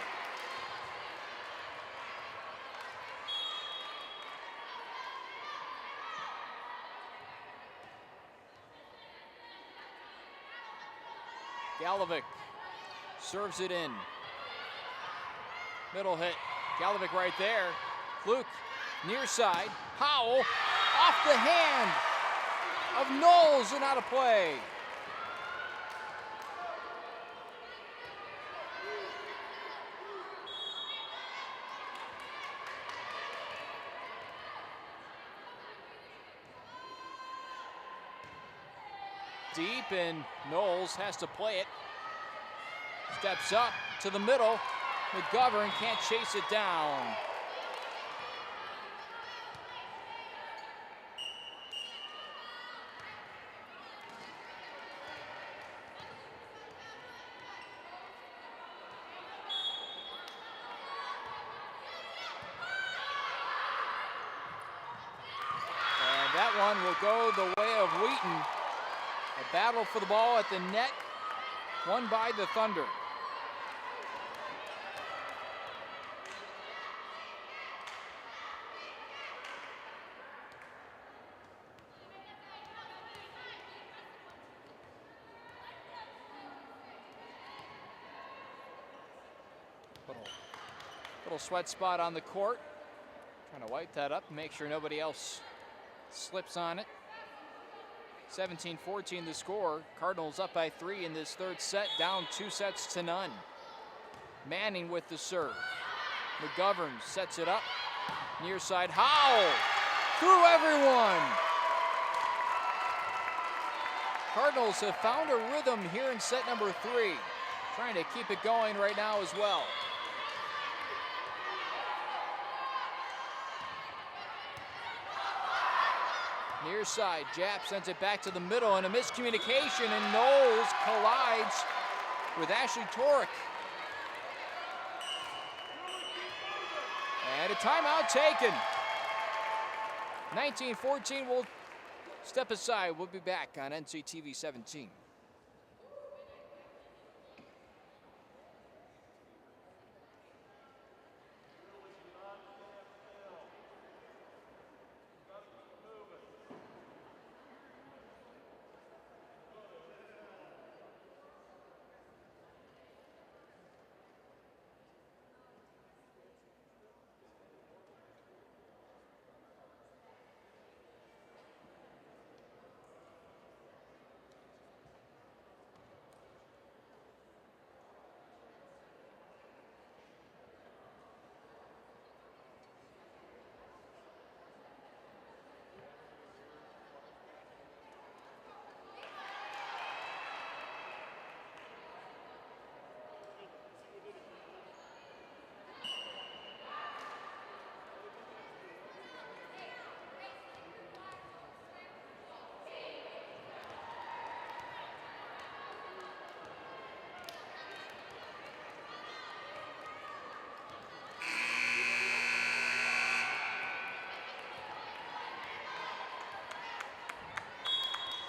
Galovic serves it in. Middle hit. Galovic right there. Kluk near side. Howell off the hand of Knowles and out of play. Deep, and Knowles has to play it. Steps up to the middle. McGovern can't chase it down. That one will go the way of Wheaton. A battle for the ball at the net, won by the Thunder. Little sweat spot on the court. Trying to wipe that up and make sure nobody else slips on it. 17-14 the score. Cardinals up by 3 in this third set, down 2-0. Manning with the serve. McGovern sets it up. Near side, Howell through everyone. Cardinals have found a rhythm here in set number 3. Trying to keep it going right now as well. Near side, Jap sends it back to the middle, and a miscommunication, and Knowles collides with Ashley Torek. And a timeout taken. 19-14 will step aside. We'll be back on NCTV 17.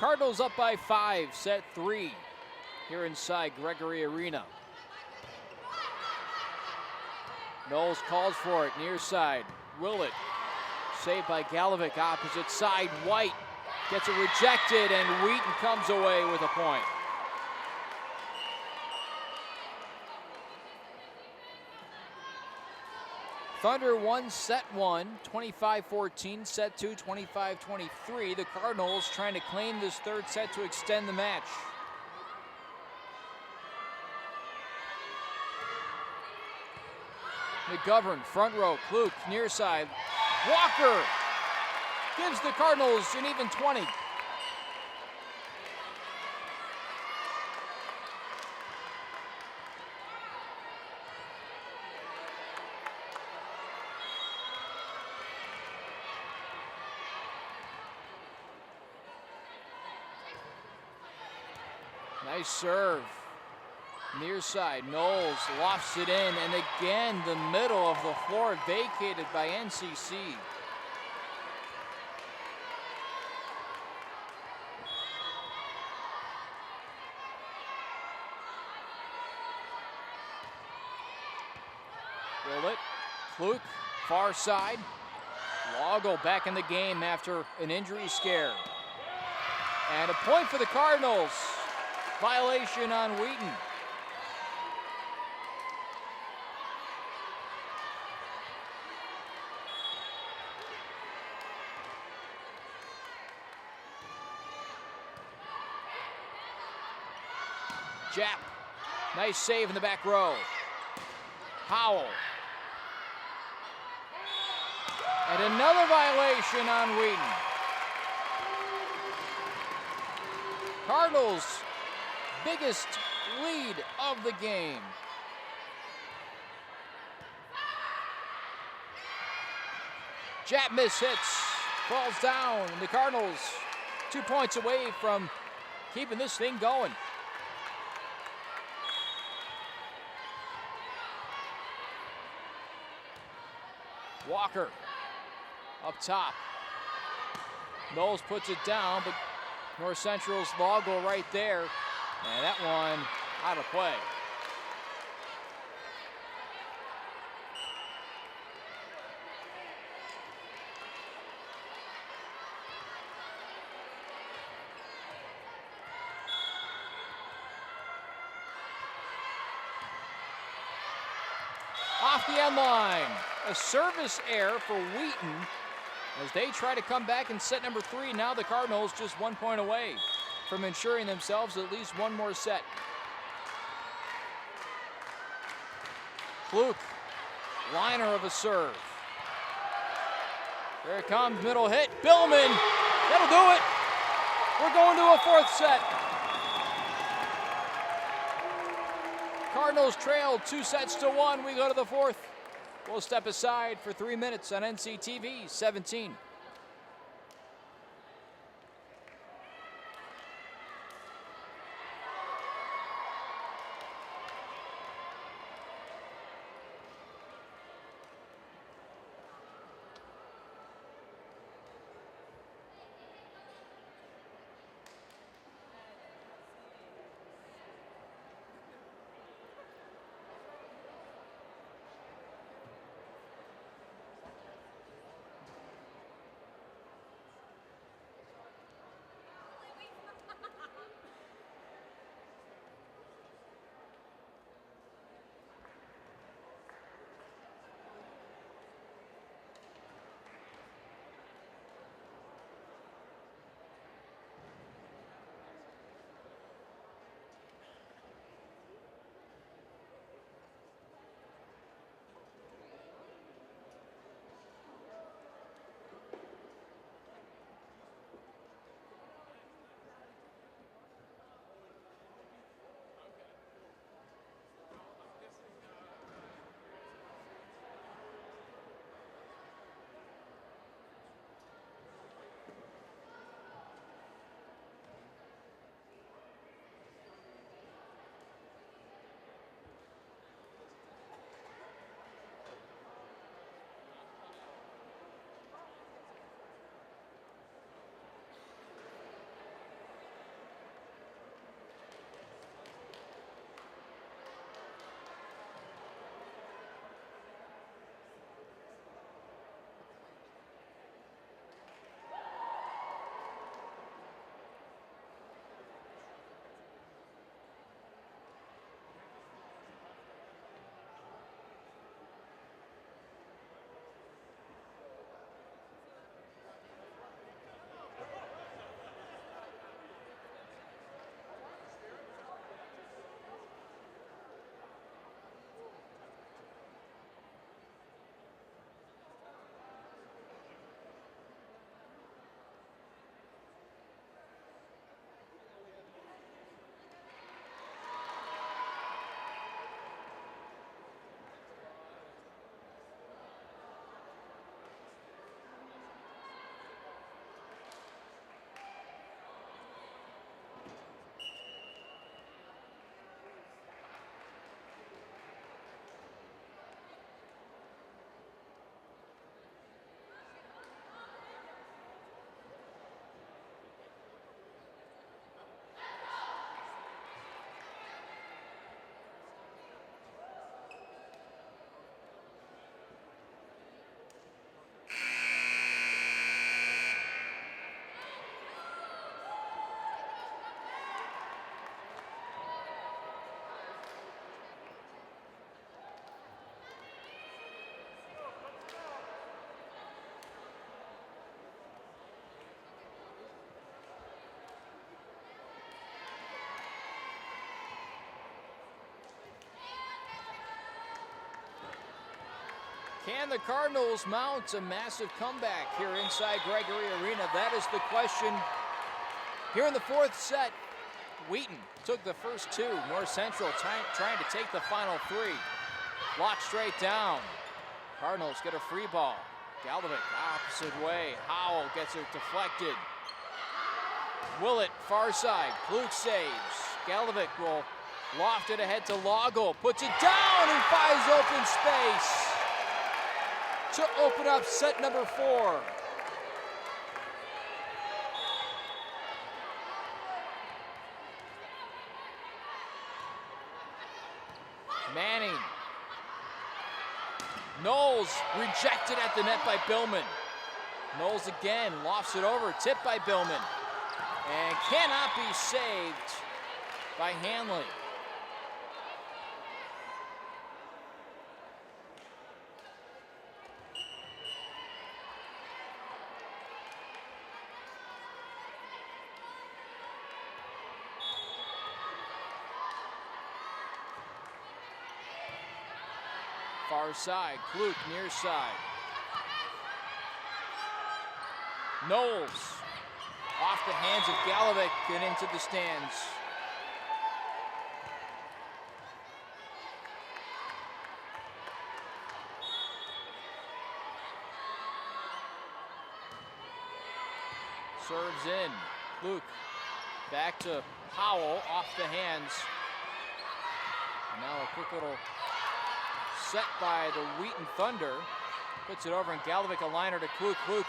Cardinals up by 5, set 3, here inside Gregory Arena. Knowles calls for it, near side. Willett, saved by Galovic, opposite side. White gets it rejected, and Wheaton comes away with a point. Thunder won set 1, 25-14, set 2, 25-23. The Cardinals trying to claim this third set to extend the match. McGovern, front row, Kluk, near side. Walker gives the Cardinals an even 20. Nice serve. Near side, Knowles lofts it in, and again the middle of the floor vacated by NCC. Willett, Kluk, far side. Lago back in the game after an injury scare. And a point for the Cardinals. Violation on Wheaton. Jap, nice save in the back row. Howell. And another violation on Wheaton. Cardinals' biggest lead of the game. Jap miss hits, falls down, and the Cardinals 2 points away from keeping this thing going. Walker up top. Knowles puts it down, but North Central's Lago right there. And that one out of play. Off the end line. A service error for Wheaton as they try to come back in set number 3. Now the Cardinals just 1 point away from ensuring themselves at least one more set. Kluk, liner of a serve. There it comes, middle hit. Billman, that'll do it. We're going to a fourth set. Cardinals trail 2-1. We go to the fourth. We'll step aside for 3 minutes on NCTV 17. Can the Cardinals mount a massive comeback here inside Gregory Arena? That is the question. Here in the fourth set, Wheaton took the first two. North Central trying to take the final three. Locked straight down. Cardinals get a free ball. Galdovic opposite way. Howell gets it deflected. Willett far side. Klug saves. Galdovic will loft it ahead to Lago. Puts it down and finds open space to open up set number 4. Manning. Knowles rejected at the net by Billman. Knowles again lofts it over, tipped by Billman, and cannot be saved by Hanley. Far side, Klug near side. Knowles Off the hands of Galovic and into the stands. Serves in. Luke back to Howell, off the hands. And now a quick little set by the Wheaton Thunder. Puts it over, and Galovic a liner to Kluk. Kluk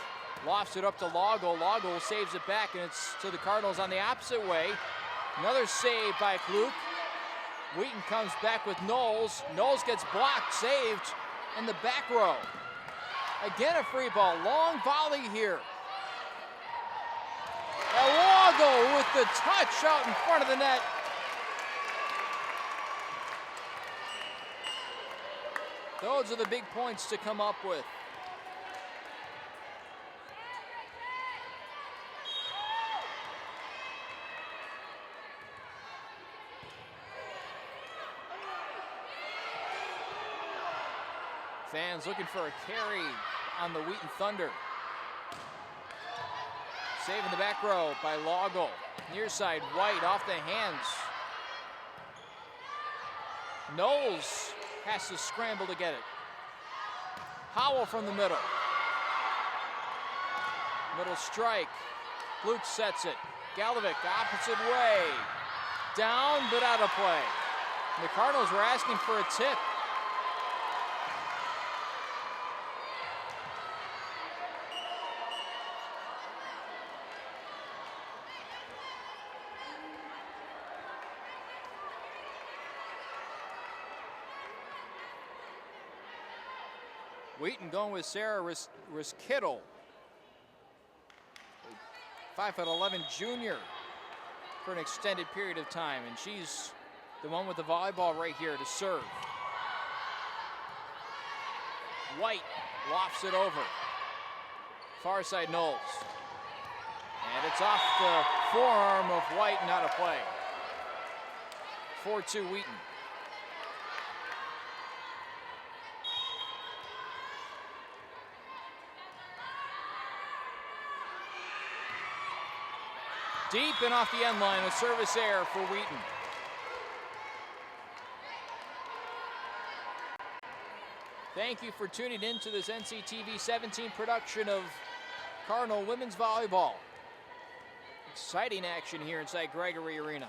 lofts it up to Lago. Lago saves it back, and it's to the Cardinals on the opposite way. Another save by Kluk. Wheaton comes back with Knowles. Knowles gets blocked, saved in the back row. Again a free ball, long volley here. And Lago with the touch out in front of the net. Those are the big points to come up with. Fans looking for a carry on the Wheaton Thunder. Save in the back row by Lago. Near side, White off the hands. Knowles has to scramble to get it. Howell from the middle. Middle strike. Luke sets it. Galovic opposite way. Down but out of play. And the Cardinals were asking for a tip. Wheaton going with Sarah Riskittle, 5'11" junior for an extended period of time, and she's the one with the volleyball right here to serve. White lofts it over. Far side Knowles. And it's off the forearm of White and out of play. 4-2 Wheaton. Deep and off the end line, a service error for Wheaton. Thank you for tuning in to this NCTV 17 production of Cardinal Women's Volleyball. Exciting action here inside Gregory Arena.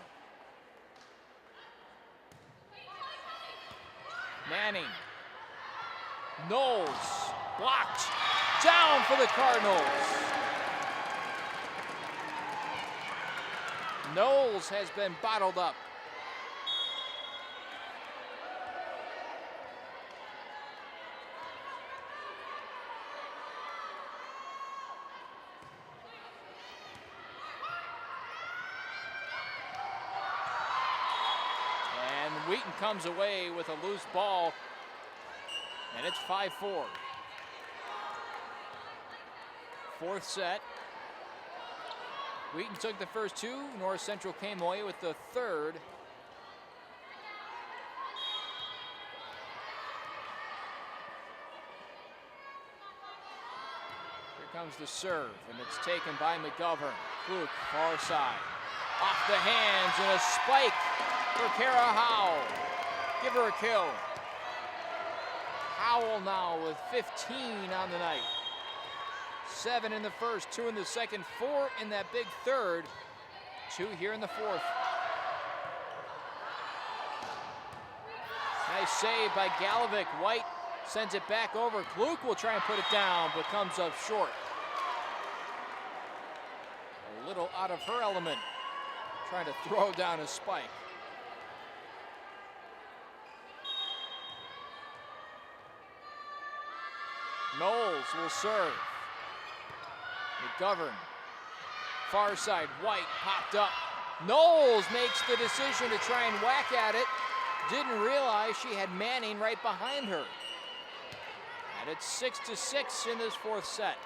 Manning. Knowles blocked. Down for the Cardinals. Knowles has been bottled up. And Wheaton comes away with a loose ball, and it's 5-4. Fourth set. Wheaton took the first two. North Central came away with the third. Here comes the serve, and it's taken by McGovern. Kluk, far side. Off the hands, and a spike for Kara Howell. Give her a kill. Howell now with 15 on the night. 7 in the first, 2 in the second, 4 in that big third, 2 here in the fourth. Nice save by Galovic. White sends it back over. Kluk will try and put it down, but comes up short. A little out of her element, trying to throw down a spike. Knowles will serve. McGovern, far side, White popped up. Knowles makes the decision to try and whack at it. Didn't realize she had Manning right behind her. And it's 6-6 in this fourth set.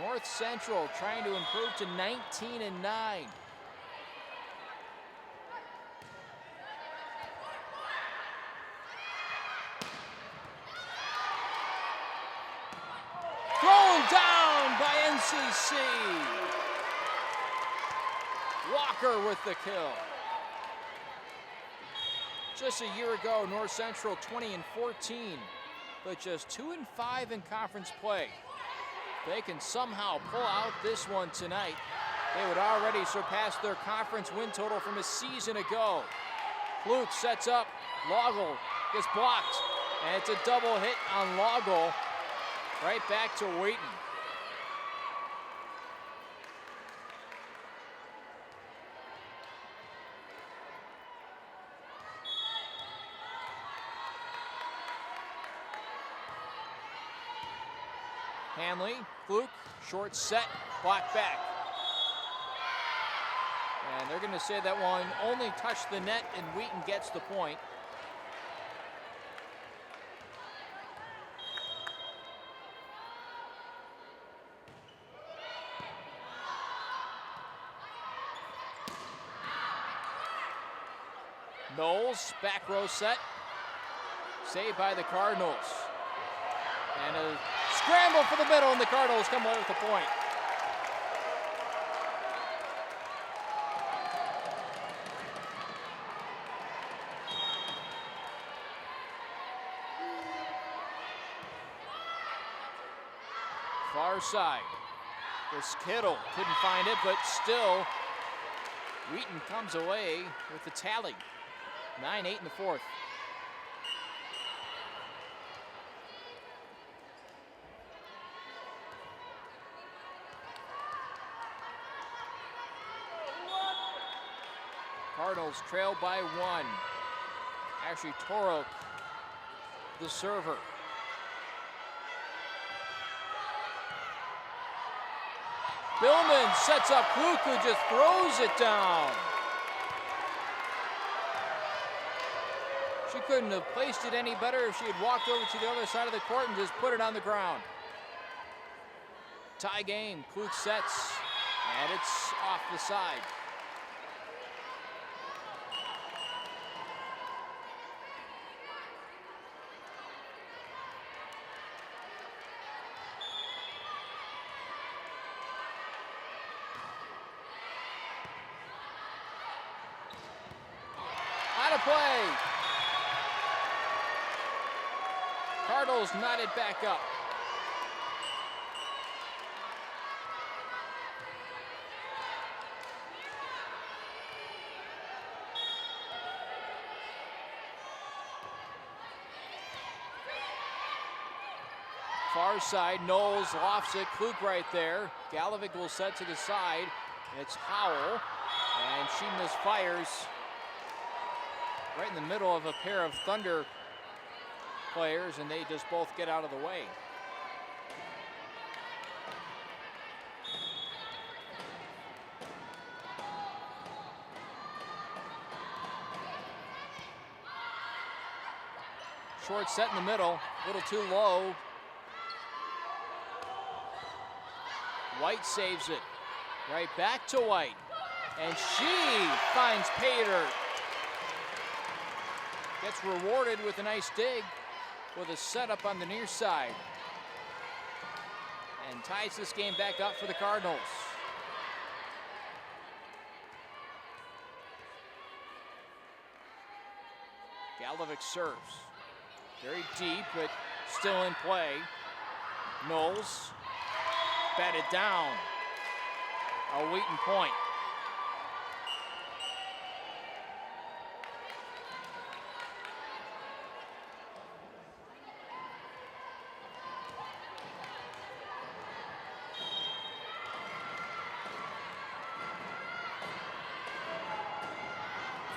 North Central trying to improve to 19-9. NCC. Walker with the kill. Just a year ago, North Central 20-14, but just 2-5 in conference play. They can somehow pull out this one tonight. They would already surpass their conference win total from a season ago. Fluke sets up, Loggle gets blocked, and it's a double hit on Loggle. Right back to Wheaton. Hanley, Fluke, short set, block back. And they're going to say that one only touched the net, and Wheaton gets the point. Knowles, back row set, saved by the Cardinals. And a scramble for the middle, and the Cardinals come away with the point. Far side. Was Kittle, couldn't find it, but still, Wheaton comes away with the tally. 9-8 in the fourth. Cardinals trail by one. Actually, Toro, the server. Billman sets up Fluke, who just throws it down. She couldn't have placed it any better if she had walked over to the other side of the court and just put it on the ground. Tie game, Fluke sets, and it's off the side. Out of play. Cardinals knotted back up. Far side, Knowles lofts it, Klug right there. Galovic will set to the side. It's Howell, and she misfires right in the middle of a pair of Thunder players, and they just both get out of the way. Short set in the middle, a little too low. White saves it. Right back to White. And she finds Pater. Gets rewarded with a nice dig with a setup on the near side. And ties this game back up for the Cardinals. Galovic serves. Very deep, but still in play. Knowles batted down. A Wheaton point.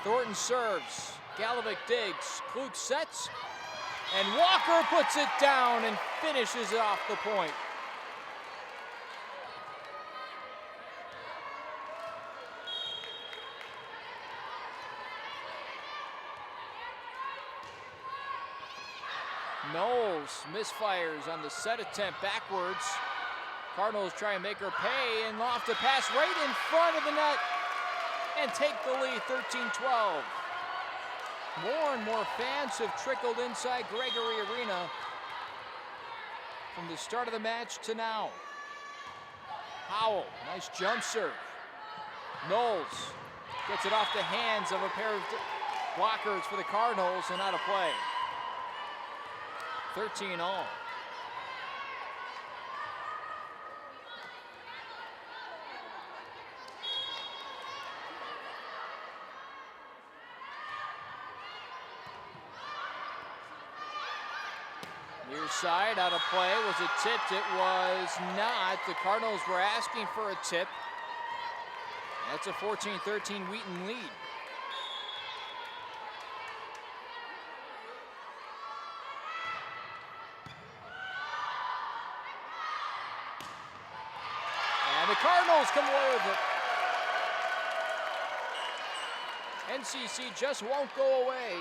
Thornton serves. Galovic digs. Klug sets. And Walker puts it down and finishes it off the point. Knowles misfires on the set attempt backwards. Cardinals try and make her pay and loft a pass right in front of the net and take the lead 13-12. More and more fans have trickled inside Gregory Arena from the start of the match to now. Howell, nice jump serve. Knowles gets it off the hands of a pair of blockers for the Cardinals and out of play. 13 all. Near side, out of play. Was it tipped? It was not. The Cardinals were asking for a tip. That's a 14-13 Wheaton lead. And the Cardinals come away with it. NCC just won't go away.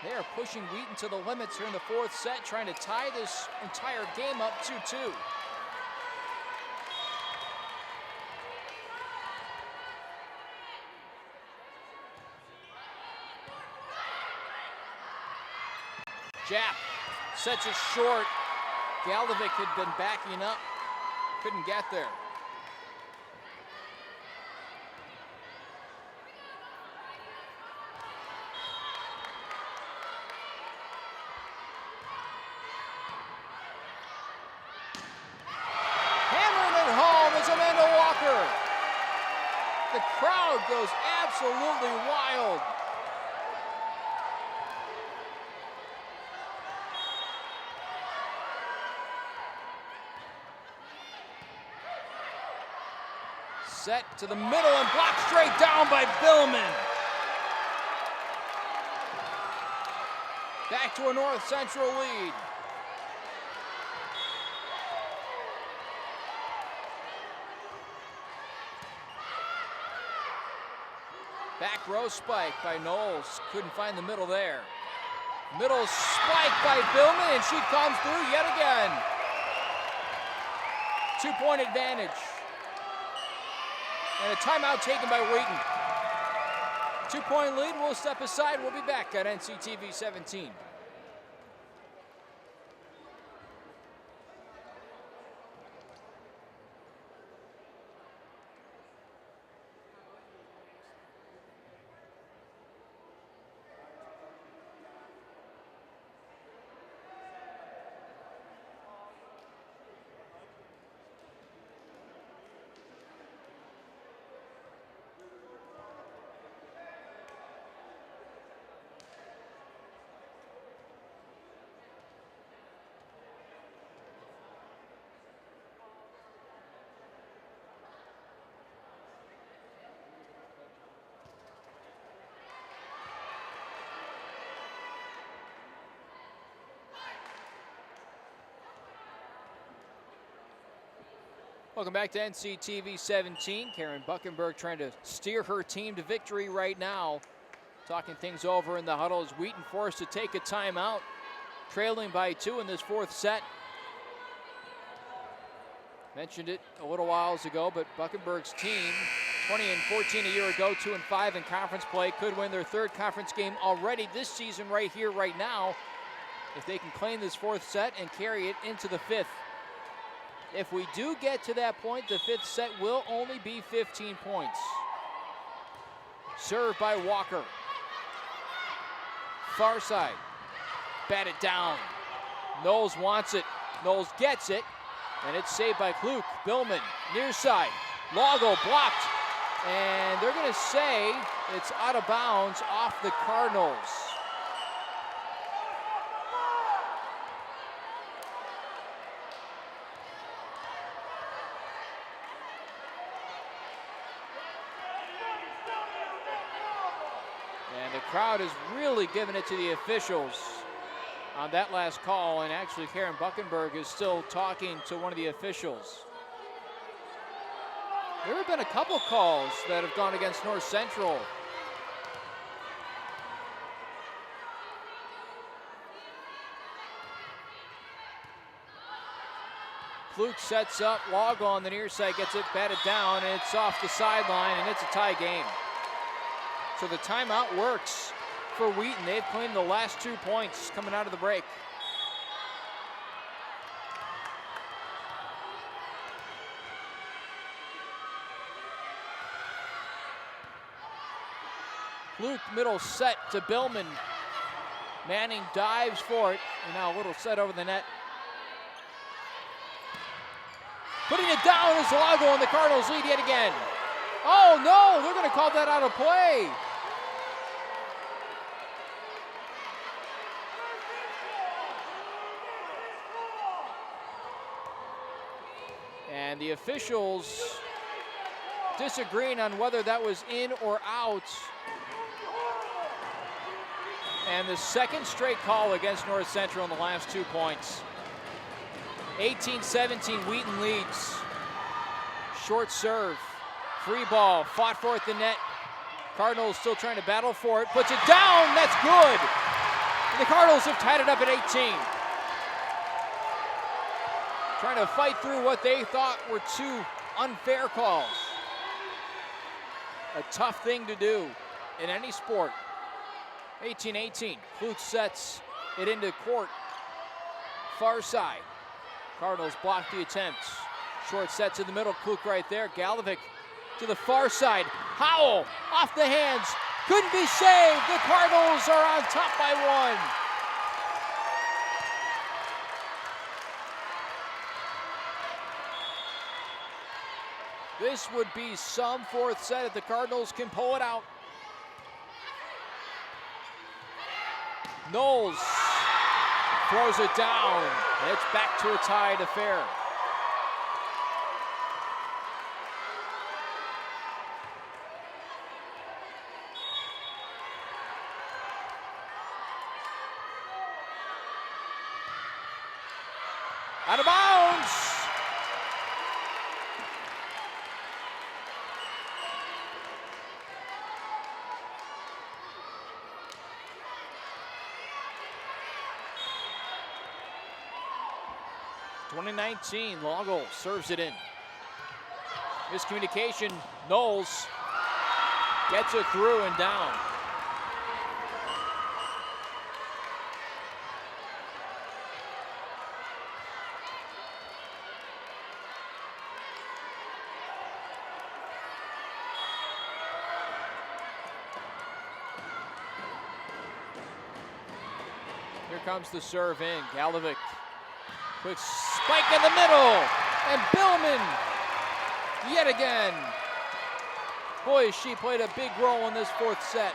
They are pushing Wheaton to the limits here in the fourth set, trying to tie this entire game up 2-2. Jap sets it short. Galdovic had been backing up, couldn't get there. The crowd goes absolutely wild. Set to the middle and blocked straight down by Billman. Back to a North Central lead. Back row spike by Knowles. Couldn't find the middle there. Middle spike by Billman, and she comes through yet again. 2-point advantage. And a timeout taken by Wheaton. 2-point lead. We'll step aside. We'll be back at NCTV 17. Welcome back to NCTV 17. Karen Buckenberg trying to steer her team to victory right now. Talking things over in the huddle as Wheaton forced to take a timeout. Trailing by 2 in this fourth set. Mentioned it a little whiles ago, but Buckenberg's team, 20-14 a year ago, 2-5 in conference play, could win their third conference game already this season right here, right now, if they can claim this fourth set and carry it into the fifth. If we do get to that point, the fifth set will only be 15 points. Served by Walker. Far side. Batted down. Knowles wants it. Knowles gets it. And it's saved by Kluk. Billman, near side. Lago blocked. And they're going to say it's out of bounds off the Cardinals. And the crowd is really giving it to the officials on that last call, and actually Karen Buckenberg is still talking to one of the officials. There have been a couple calls that have gone against North Central. Kluk sets up, Lago on the near side, gets it batted down, and it's off the sideline, and it's a tie game. So the timeout works for Wheaton. They've claimed the last 2 points coming out of the break. Luke middle set to Billman. Manning dives for it, and now a little set over the net. Putting it down is Lago, and the Cardinals lead yet again. Oh no, they're gonna call that out of play. And the officials disagreeing on whether that was in or out. And the second straight call against North Central in the last 2 points. 18-17, Wheaton leads. Short serve, free ball, fought for at the net. Cardinals still trying to battle for it, puts it down, that's good. And the Cardinals have tied it up at 18. Trying to fight through what they thought were 2 unfair calls. A tough thing to do in any sport. 18-18, Klute sets it into court. Far side. Cardinals block the attempts. Short set to the middle, Klute right there. Galovic to the far side. Howell off the hands, couldn't be saved. The Cardinals are on top by 1. This would be some fourth set if the Cardinals can pull it out. Knowles throws it down. It's back to a tied affair. Out of bounds. .2019, Longo serves it in. Miscommunication, Knowles gets it through and down. Here comes the serve in, Galovic. Quick spike in the middle, and Billman yet again. Boy, she played a big role in this fourth set.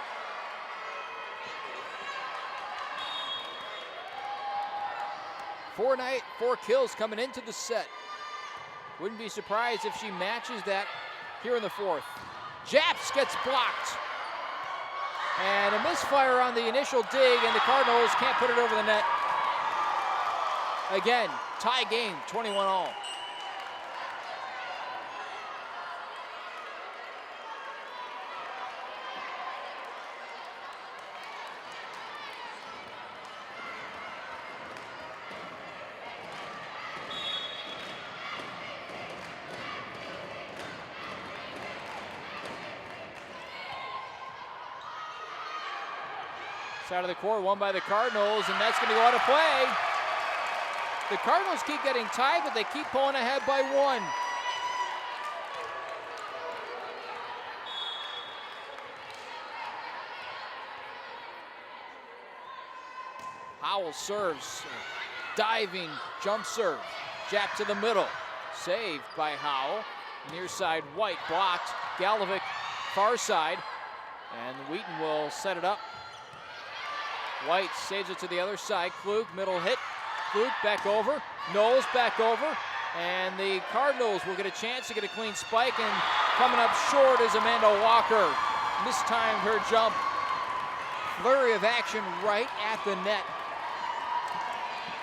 Four kills coming into the set. Wouldn't be surprised if she matches that here in the fourth. Japs gets blocked. And a misfire on the initial dig, and the Cardinals can't put it over the net. Again, tie game, 21-all. Side of the court, won by the Cardinals, and that's going to go out of play. The Cardinals keep getting tied, but they keep pulling ahead by 1. Howell serves, diving jump serve. Jap to the middle, saved by Howell. Near side, White blocked. Galovic, far side, and Wheaton will set it up. White saves it to the other side. Klug, middle hit. Klug back over. Knowles back over. And the Cardinals will get a chance to get a clean spike. And coming up short is Amanda Walker. Mistimed her jump. Flurry of action right at the net.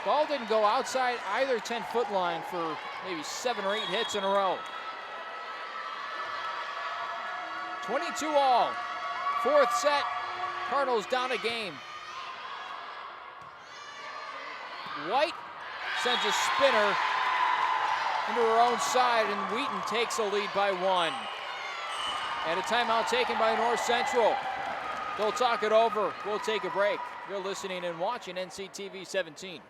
Ball didn't go outside either 10-foot line for maybe 7 or 8 hits in a row. 22-all. Fourth set. Cardinals down a game. White sends a spinner into her own side, and Wheaton takes a lead by 1. And a timeout taken by North Central. They'll talk it over. We'll take a break. You're listening and watching NCTV 17.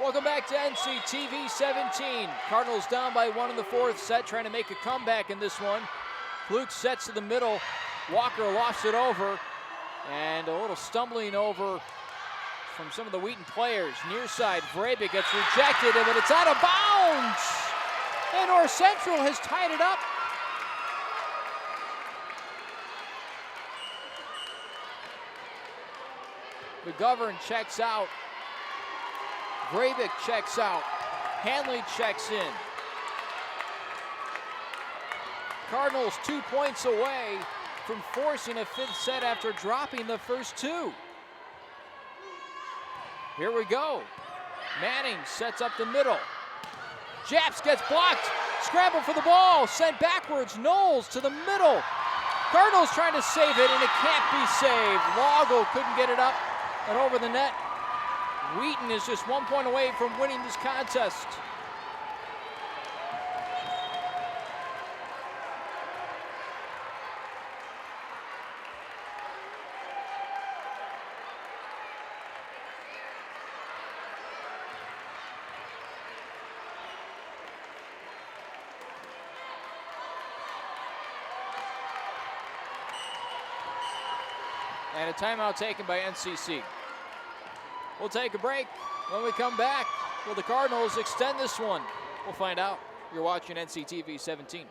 Welcome back to NCTV 17. Cardinals down by 1 in the fourth set, trying to make a comeback in this one. Fluke sets to the middle. Walker lofts it over, and a little stumbling over from some of the Wheaton players. Near side, Vrabik gets rejected, but it's out of bounds. And North Central has tied it up. McGovern checks out. Vrabik checks out. Hanley checks in. Cardinals 2 points away from forcing a fifth set after dropping the first two. Here we go. Manning sets up the middle. Japs gets blocked. Scramble for the ball. Sent backwards. Knowles to the middle. Cardinals trying to save it, and it can't be saved. Lago couldn't get it up and over the net. Wheaton is just 1 point away from winning this contest. And a timeout taken by NCC. We'll take a break. When we come back, will the Cardinals extend this one? We'll find out. You're watching NCTV 17.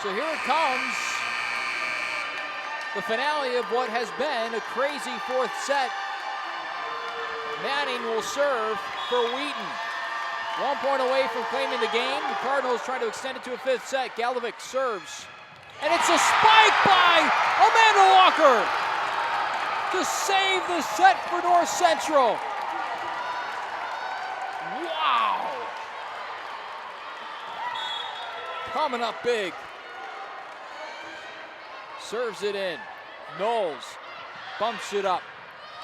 So here it comes, the finale of what has been a crazy fourth set. Manning will serve for Wheaton. 1 point away from claiming the game. The Cardinals trying to extend it to a fifth set. Galovic serves. And it's a spike by Amanda Walker to save the set for North Central. Wow. Coming up big. Serves it in. Knowles bumps it up.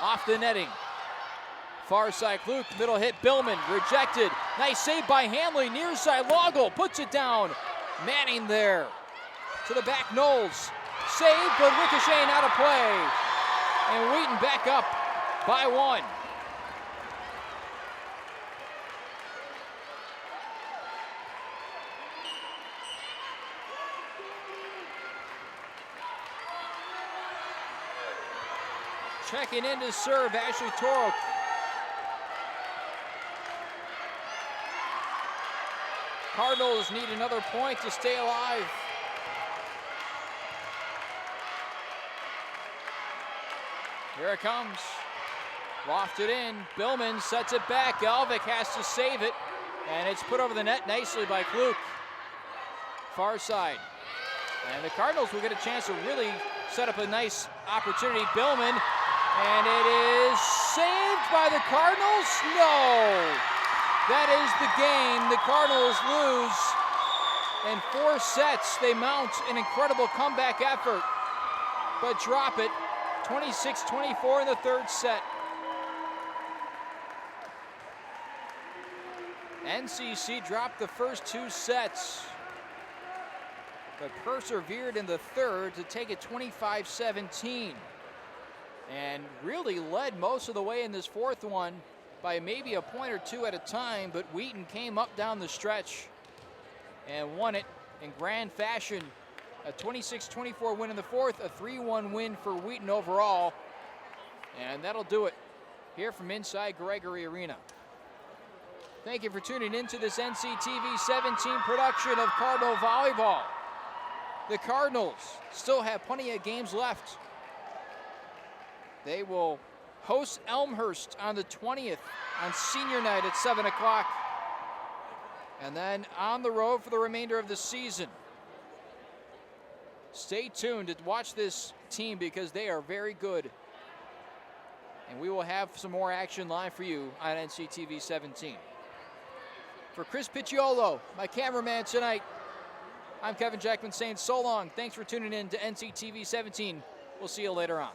Off the netting. Far side, Fluke. Middle hit, Billman. Rejected. Nice save by Hanley. Near side, Lago puts it down. Manning there. To the back, Knowles. Save, but ricocheting out of play. And Wheaton back up by 1. Checking in to serve, Ashley Torok. Cardinals need another point to stay alive. Here it comes. Lofted in. Billman sets it back. Galvic has to save it. And it's put over the net nicely by Fluke. Far side. And the Cardinals will get a chance to really set up a nice opportunity. Billman. And it is saved by the Cardinals? No. That is the game. The Cardinals lose. In 4 sets, they mount an incredible comeback effort, but drop it 26-24 in the third set. NCC dropped the first 2 sets, but persevered in the third to take it 25-17. And really led most of the way in this fourth one by maybe a point or 2 at a time, but Wheaton came up down the stretch and won it in grand fashion. A 26-24 win in the fourth, a 3-1 win for Wheaton overall. And that'll do it here from inside Gregory Arena. Thank you for tuning in to this NCTV 17 production of Cardinal Volleyball. The Cardinals still have plenty of games left. They will host Elmhurst on the 20th on senior night at 7 o'clock. And then on the road for the remainder of the season. Stay tuned to watch this team because they are very good. And we will have some more action live for you on NCTV 17. For Chris Picciolo, my cameraman tonight, I'm Kevin Jackman saying so long. Thanks for tuning in to NCTV 17. We'll see you later on.